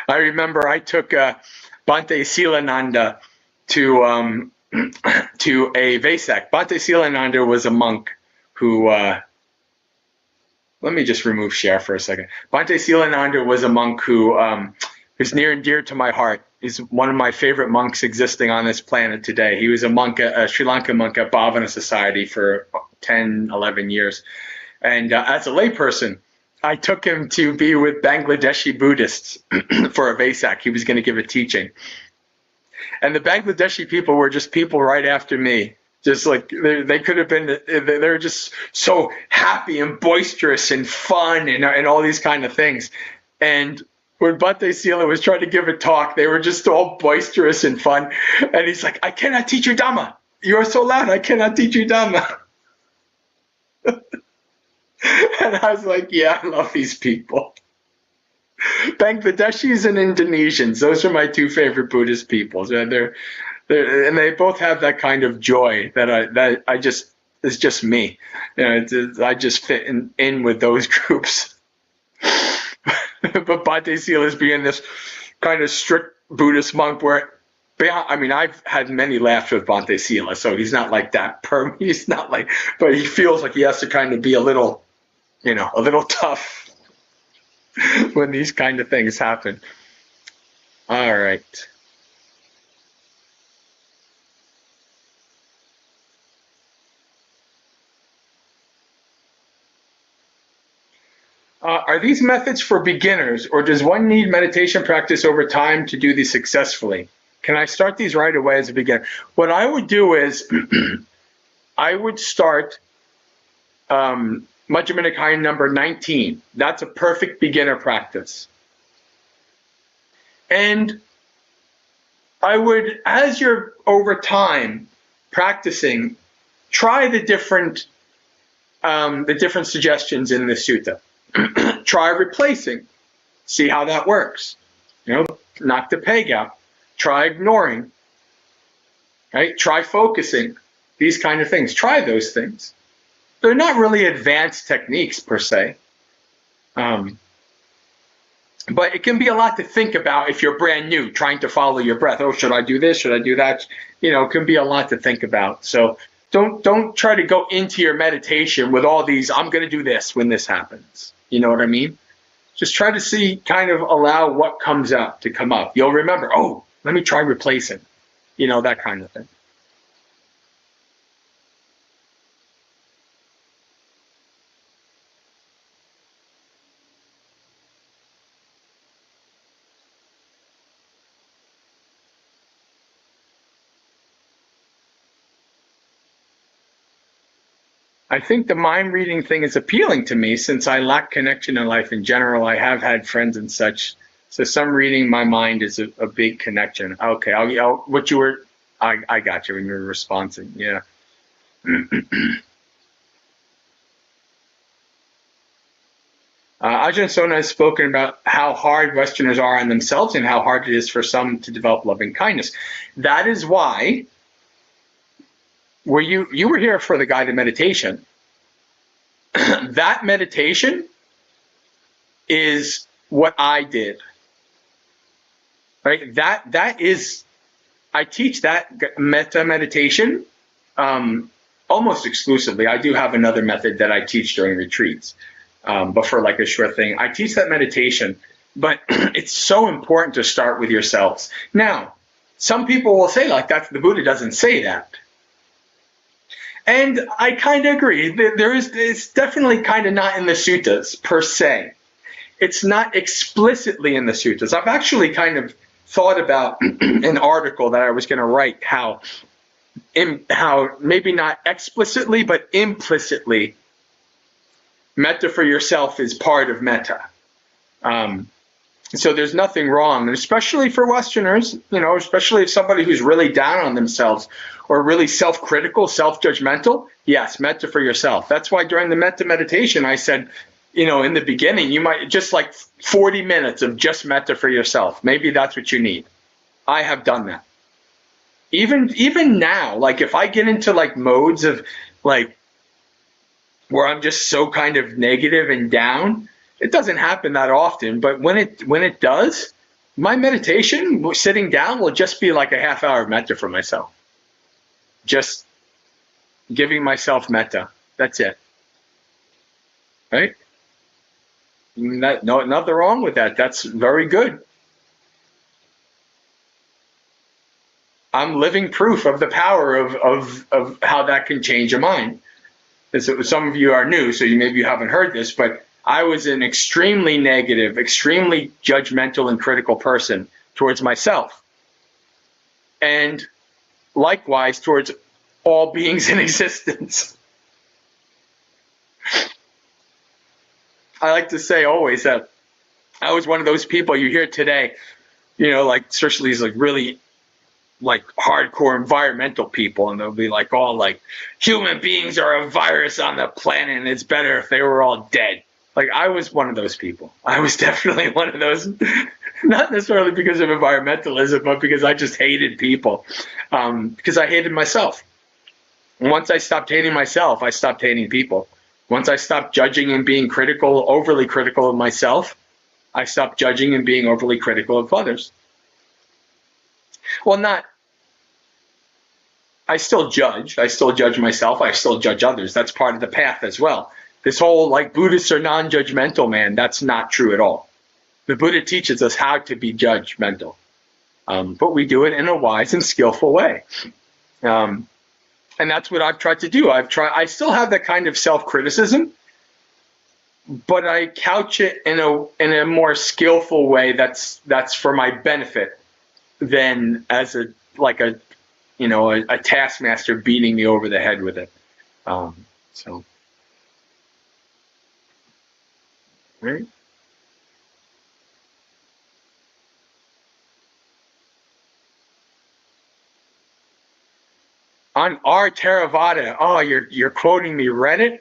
I remember I took Bhante Silananda to a Vesak. Bhante Silananda was a monk who, let me just remove share for a second. Bhante Silananda was a monk who is near and dear to my heart. He's one of my favorite monks existing on this planet today. He was a monk, a Sri Lankan monk at Bhavana Society for 10, 11 years. And as a layperson, I took him to be with Bangladeshi Buddhists for a Vesak. He was going to give a teaching. And the Bangladeshi people were just people right after me. Just like they could have been, they're just so happy and boisterous and fun and all these kind of things. And when Bhante Sila was trying to give a talk, they were just all boisterous and fun. And he's like, I cannot teach you Dhamma. You are so loud, I cannot teach you Dhamma. And I was like, yeah, I love these people. Bangladeshis and Indonesians, those are my two favorite Buddhist peoples. And they both have that kind of joy that I just, it's just me. I just fit in with those groups. But Bhante Sila is being this kind of strict Buddhist monk where, I mean, I've had many laughs with Bhante Sila, so he's not like that. He's not like, but he feels like he has to kind of be a little tough when these kind of things happen. All right. Are these methods for beginners, or does one need meditation practice over time to do these successfully? Can I start these right away as a beginner? What I would do is I would start Majjhima Nikaya number 19. That's a perfect beginner practice. And I would, as you're over time practicing, try the different suggestions in the sutta. Try replacing, see how that works. Knock the peg out. Try ignoring. Right? Try focusing. These kind of things. Try those things. They're not really advanced techniques per se. But it can be a lot to think about if you're brand new, trying to follow your breath. Oh, should I do this? Should I do that? It can be a lot to think about. So don't try to go into your meditation with all these, I'm going to do this when this happens. You know what I mean? Just try to see, kind of allow what comes up to come up. You'll remember, oh, let me try replacing. That kind of thing. I think the mind reading thing is appealing to me since I lack connection in life in general. I have had friends and such. So some reading my mind is a big connection. Okay, I got you when you were responding. Yeah. Ajahn Sona has spoken about how hard Westerners are on themselves and how hard it is for some to develop loving kindness. That is why, where you were here for the guided meditation, that meditation is what I did. Right? That is, I teach that metta meditation almost exclusively. I do have another method that I teach during retreats, but for like a short thing, I teach that meditation. But it's so important to start with yourselves. Now, some people will say like that. The Buddha doesn't say that. And I kind of agree. It's definitely kind of not in the suttas per se. It's not explicitly in the suttas. I've actually kind of thought about an article that I was going to write, how maybe not explicitly but implicitly metta for yourself is part of metta. So there's nothing wrong, and especially for Westerners, especially if somebody who's really down on themselves or really self-critical, self-judgmental, yes, metta for yourself. That's why during the metta meditation, I said, in the beginning, you might just like 40 minutes of just metta for yourself. Maybe that's what you need. I have done that. Even now, like if I get into like modes of like where I'm just so kind of negative and down, it doesn't happen that often, but when it does, my meditation sitting down will just be like a half hour of metta for myself. Just giving myself metta. That's it. Right? No, nothing wrong with that. That's very good. I'm living proof of the power of how that can change a mind. So some of you are new, so maybe you haven't heard this, but I was an extremely negative, extremely judgmental and critical person towards myself. And likewise towards all beings in existence. I like to say always that I was one of those people you hear today, like especially these like really like hardcore environmental people, and they'll be like all like human beings are a virus on the planet and it's better if they were all dead. Like I was one of those people. I was definitely one of those, not necessarily because of environmentalism, but because I just hated people, because I hated myself. Once I stopped hating myself, I stopped hating people. Once I stopped judging and being critical, overly critical of myself, I stopped judging and being overly critical of others. Well, I still judge. I still judge myself. I still judge others. That's part of the path as well. This whole like Buddhists are non-judgmental, man, that's not true at all. The Buddha teaches us how to be judgmental, but we do it in a wise and skillful way. And that's what I've tried to do. I still have that kind of self-criticism, but I couch it in a more skillful way that's for my benefit than as a taskmaster beating me over the head with it. So, right. On our Theravada, oh, you're quoting me Reddit?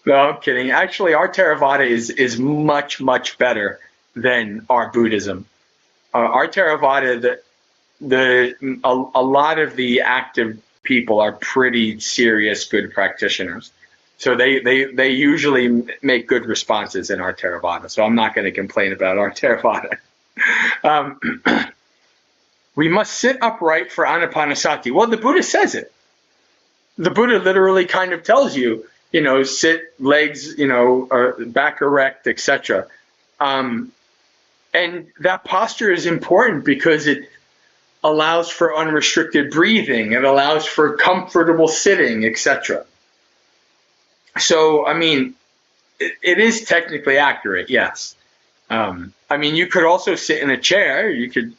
No, I'm kidding. Actually, our Theravada is much, much better than our Buddhism. Our Theravada, a lot of the active people are pretty serious, good practitioners. So they usually make good responses in our Theravada. So I'm not going to complain about our Theravada. We must sit upright for anapanasati. Well, the Buddha says it. The Buddha literally kind of tells you, sit, legs, back erect, etc. And that posture is important because it allows for unrestricted breathing. It allows for comfortable sitting, etc. So, I mean, it is technically accurate, yes. I mean, you could also sit in a chair. You could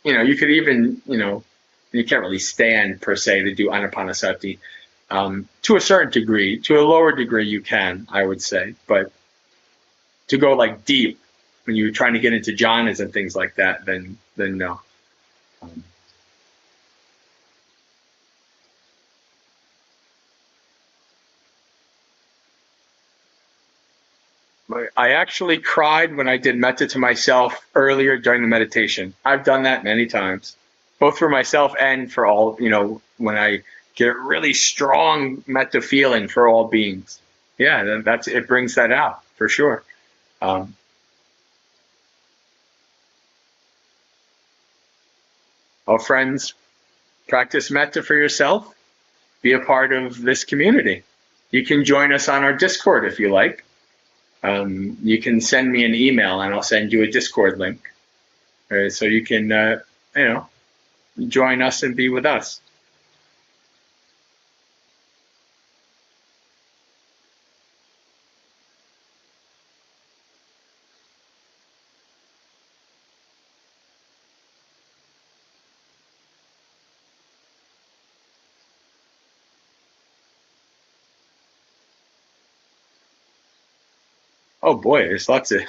even, you can't really stand per se to do anapanasati. To a certain degree, to a lower degree you can, I would say. But to go like deep, when you're trying to get into jhanas and things like that, then no. I actually cried when I did metta to myself earlier during the meditation. I've done that many times, both for myself and for all, when I get really strong metta feeling for all beings. Yeah, it brings that out for sure. Oh, friends, practice metta for yourself. Be a part of this community. You can join us on our Discord if you like. You can send me an email and I'll send you a Discord link. So you can, join us and be with us. Oh boy, there's lots of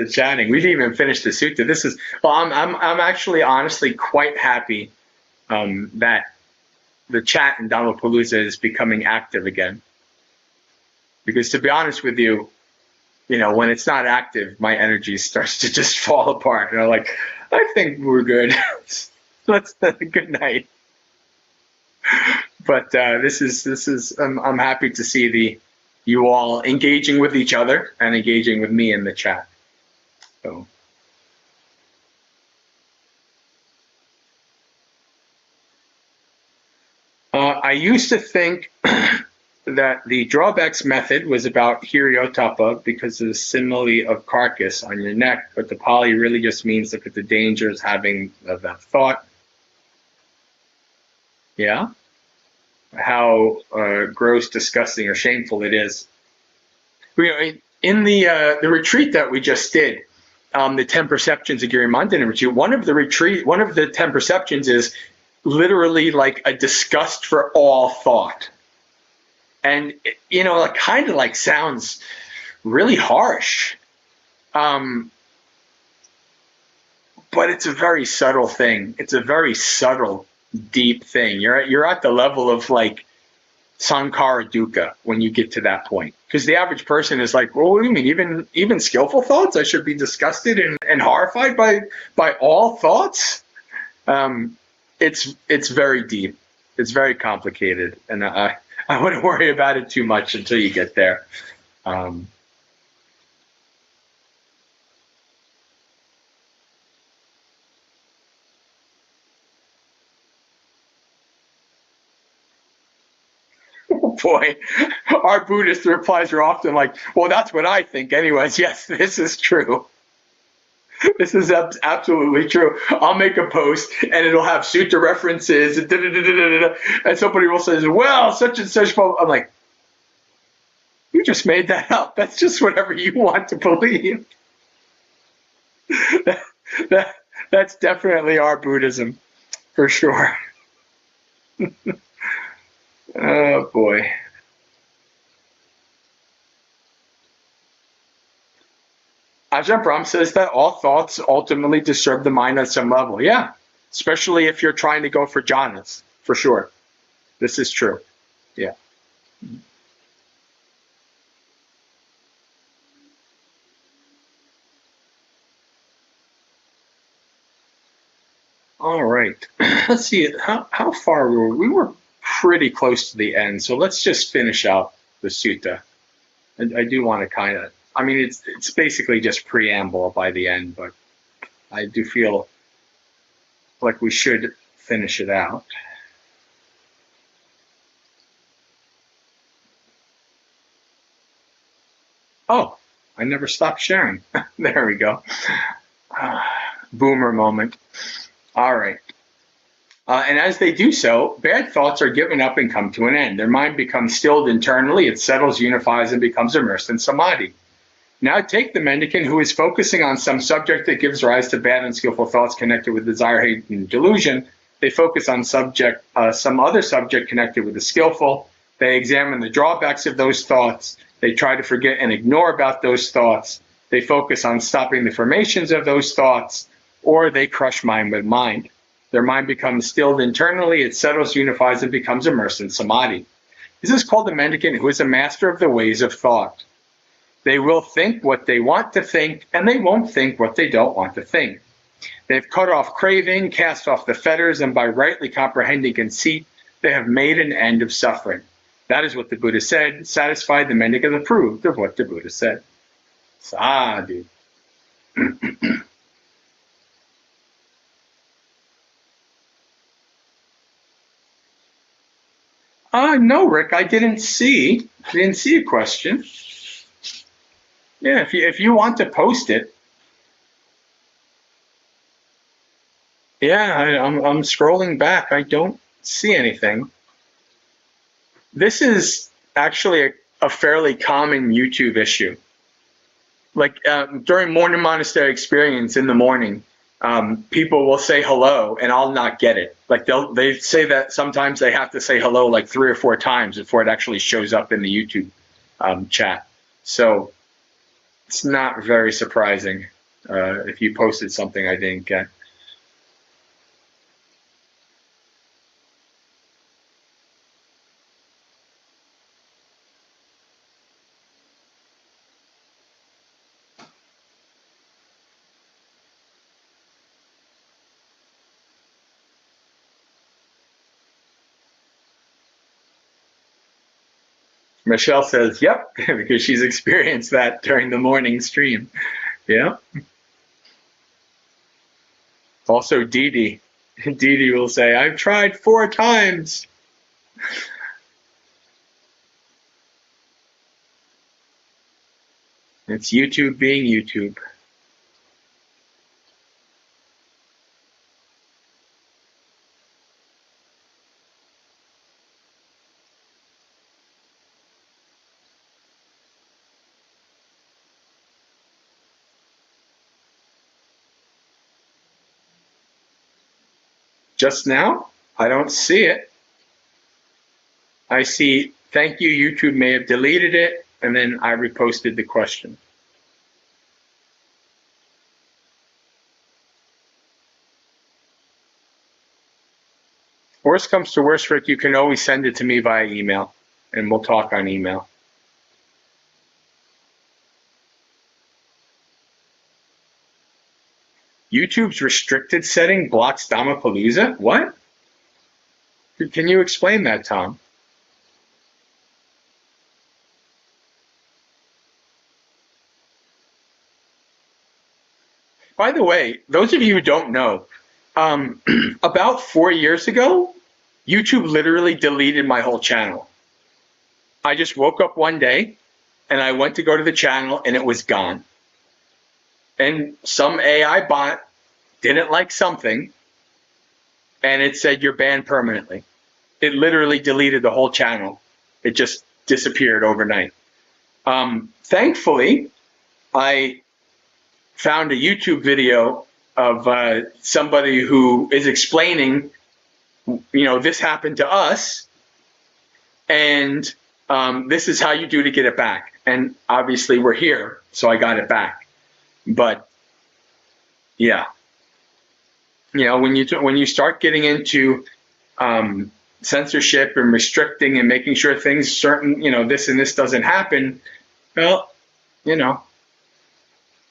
chatting. We didn't even finish the sutta. I'm actually honestly quite happy that the chat in Dhammapalooza is becoming active again. Because to be honest with you, when it's not active, my energy starts to just fall apart. And I'm like, I think we're good. Let's good night. But this is I'm happy to see you all engaging with each other and engaging with me in the chat. So. I used to think that the drawbacks method was about hiriotapa because of the simile of carcass on your neck, but the Pali really just means look at the dangers having of that thought. Yeah? How gross, disgusting, or shameful it is. In the retreat that we just did, the 10 perceptions of Giri Mandana retreat, one of the 10 perceptions is literally like a disgust for all thought. And, it kind of like sounds really harsh. But it's a very subtle thing. It's a very subtle, deep thing. You're at the level of like sankhara dukkha when you get to that point. Because the average person is like, well, what do you mean? Even skillful thoughts? I should be disgusted and horrified by all thoughts? It's very deep. It's very complicated. And I wouldn't worry about it too much until you get there. Oh boy, our Buddhist replies are often like, well, that's what I think anyways. Yes, this is true. This is absolutely true. I'll make a post and it'll have sutta references and somebody will say, well, such and such. I'm like, you just made that up. That's just whatever you want to believe. That's definitely our Buddhism, for sure. Oh boy. Ajahn Brahm says that all thoughts ultimately disturb the mind at some level. Yeah, especially if you're trying to go for jhanas, for sure. This is true. Yeah. All right. Let's see. How far were we? We were pretty close to the end, so let's just finish out the sutta. I do want to kind of, it's basically just preamble by the end, but I do feel like we should finish it out. Oh, I never stopped sharing. There we go. Boomer moment. All right. And as they do so, bad thoughts are given up and come to an end. Their mind becomes stilled internally, it settles, unifies, and becomes immersed in samadhi. Now take the mendicant who is focusing on some subject that gives rise to bad and skillful thoughts connected with desire, hate, and delusion. They focus on some other subject connected with the skillful. They examine the drawbacks of those thoughts. They try to forget and ignore about those thoughts. They focus on stopping the formations of those thoughts, or they crush mind with mind. Their mind becomes stilled internally, it settles, unifies, and becomes immersed in samadhi. This is called the mendicant who is a master of the ways of thought. They will think what they want to think, and they won't think what they don't want to think. They've cut off craving, cast off the fetters, and by rightly comprehending conceit, they have made an end of suffering. That is what the Buddha said. Satisfied, the mendicant approved of what the Buddha said. Sadhu. No, Rick, I didn't see a question. Yeah, if you want to post it. Yeah, I'm scrolling back. I don't see anything. This is actually a fairly common YouTube issue. Like during morning monastery experience in the morning, people will say hello and I'll not get it. Like they say that sometimes they have to say hello like 3 or 4 times before it actually shows up in the YouTube chat. So it's not very surprising if you posted something I didn't get. Michelle says, yep, because she's experienced that during the morning stream. Yeah. Also, Dee Dee. Dee Dee will say, I've tried 4 times. It's YouTube being YouTube. Just now, I don't see it. I see, thank you, YouTube may have deleted it, and then I reposted the question. Worst comes to worst, Rick, you can always send it to me via email, and we'll talk on email. YouTube's restricted setting blocks Dhammapalooza? What? Can you explain that, Tom? By the way, those of you who don't know, about 4 years ago, YouTube literally deleted my whole channel. I just woke up one day and I went to go to the channel and it was gone. And some AI bot didn't like something and it said you're banned permanently. It literally deleted the whole channel. It just disappeared overnight. Thankfully, I found a YouTube video of somebody who is explaining, this happened to us, and this is how you do to get it back. And obviously we're here, so I got it back. But yeah, when you start getting into censorship and restricting and making sure things certain, this and this doesn't happen, well,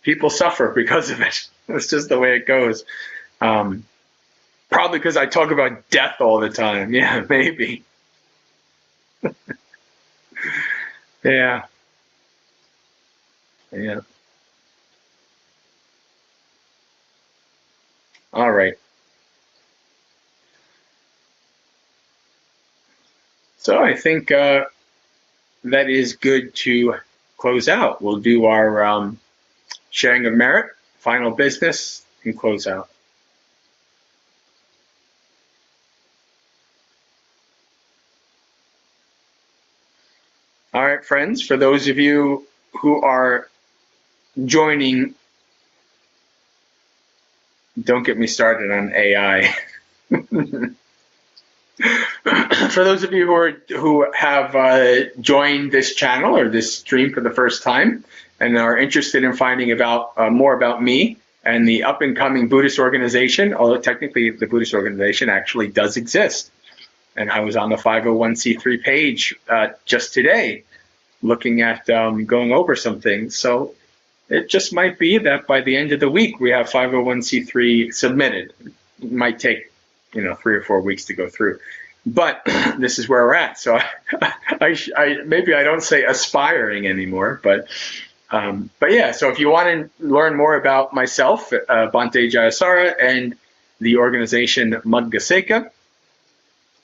people suffer because of it. That's just the way it goes. Probably because I talk about death all the time. Yeah, maybe. Yeah. Yeah. All right. So I think that is good to close out. We'll do our sharing of merit, final business, and close out. All right, friends, for those of you who are joining, don't get me started on AI. For those of you who have joined this channel or this stream for the first time and are interested in finding more about me and the up-and-coming Buddhist organization, although technically the Buddhist organization actually does exist, and I was on the 501c3 page just today looking at going over some things. So it just might be that by the end of the week we have 501c3 submitted. It might take 3 or 4 weeks to go through, but this is where we're at. So maybe I don't say aspiring anymore, but yeah. So if you want to learn more about myself, Bhante Jayasara, and the organization Maggaseka,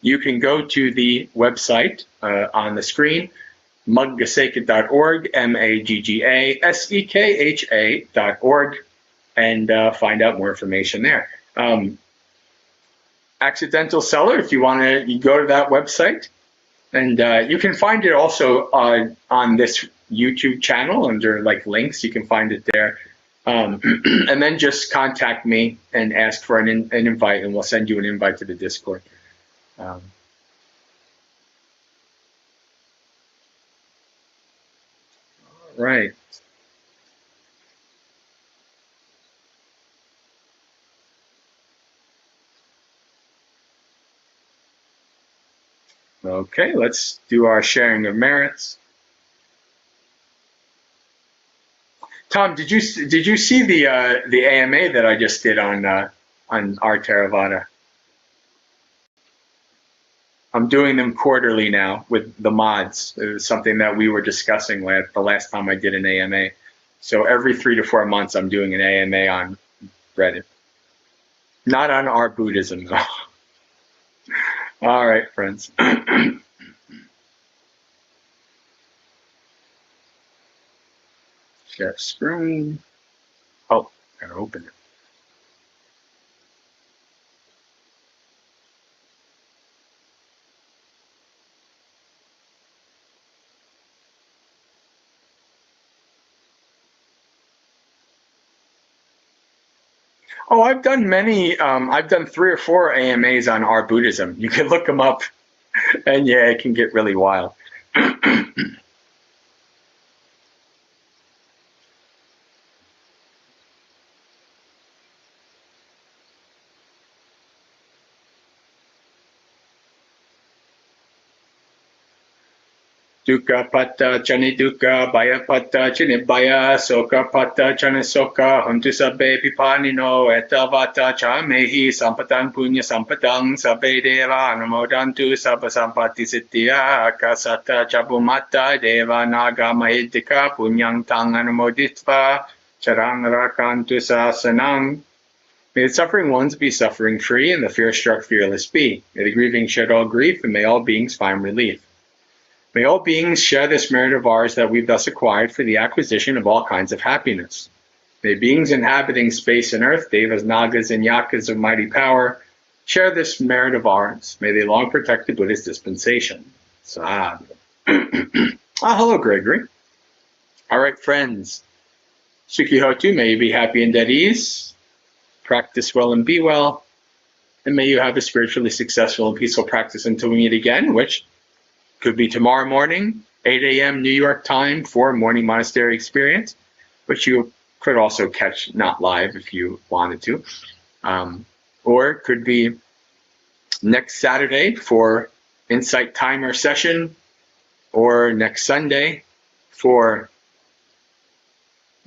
you can go to the website on the screen, maggaseka.org, MAGGASEKHA.org, and find out more information there. Accidental Seller, if you want to, you go to that website, and you can find it also on this YouTube channel under like links. You can find it there, and then just contact me and ask for an invite, and we'll send you an invite to the Discord. All right. Okay, let's do our sharing of merits. Tom, did you see the AMA that I just did on our Theravada? I'm doing them quarterly now with the mods. It was something that we were discussing the last time I did an AMA. So every 3 to 4 months, I'm doing an AMA on Reddit. Not on our Buddhism, though. All right, friends. Share screen. Oh, gotta open it. Oh, I've done many. I've done 3 or 4 AMAs on our Buddhism. You can look them up, and yeah, it can get really wild. Dukkha patta chani dukkha, bhaya patta chani bhaya, soka patta chani soka, huntu sabbe pipanino, etavata cha mehi sampatang punya sampatang, sabbe deva anumodantu sabba sampati siddhya, akasata chabumata deva naga mahidika punyang tang anumoditva, charang rakantu sasanang. May the suffering ones be suffering free, and the fear-struck fearless be. May the grieving shed all grief, and may all beings find relief. May all beings share this merit of ours that we've thus acquired for the acquisition of all kinds of happiness. May beings inhabiting space and earth, devas, nagas, and yakas of mighty power, share this merit of ours. May they long protect the Buddhist dispensation. Sadhu. Hello, Gregory. All right, friends. Sukhi Hotu, may you be happy and at ease. Practice well and be well. And may you have a spiritually successful and peaceful practice until we meet again, which could be tomorrow morning, 8 a.m. New York time for Morning Monastery Experience, which you could also catch not live if you wanted to. Or it could be next Saturday for Insight Timer session, or next Sunday for,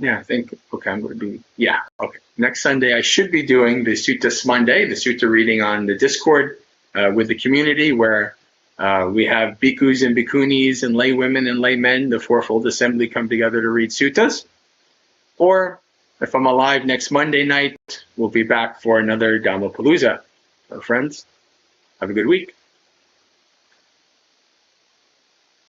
I think, okay, I'm going to be, okay. Next Sunday I should be doing the Sutta Monday, the Sutta reading on the Discord with the community, where we have bhikkhus and bhikkhunis and lay women and laymen, the fourfold assembly, come together to read suttas. Or if I'm alive next Monday night, we'll be back for another Dhammapalooza. So friends, have a good week.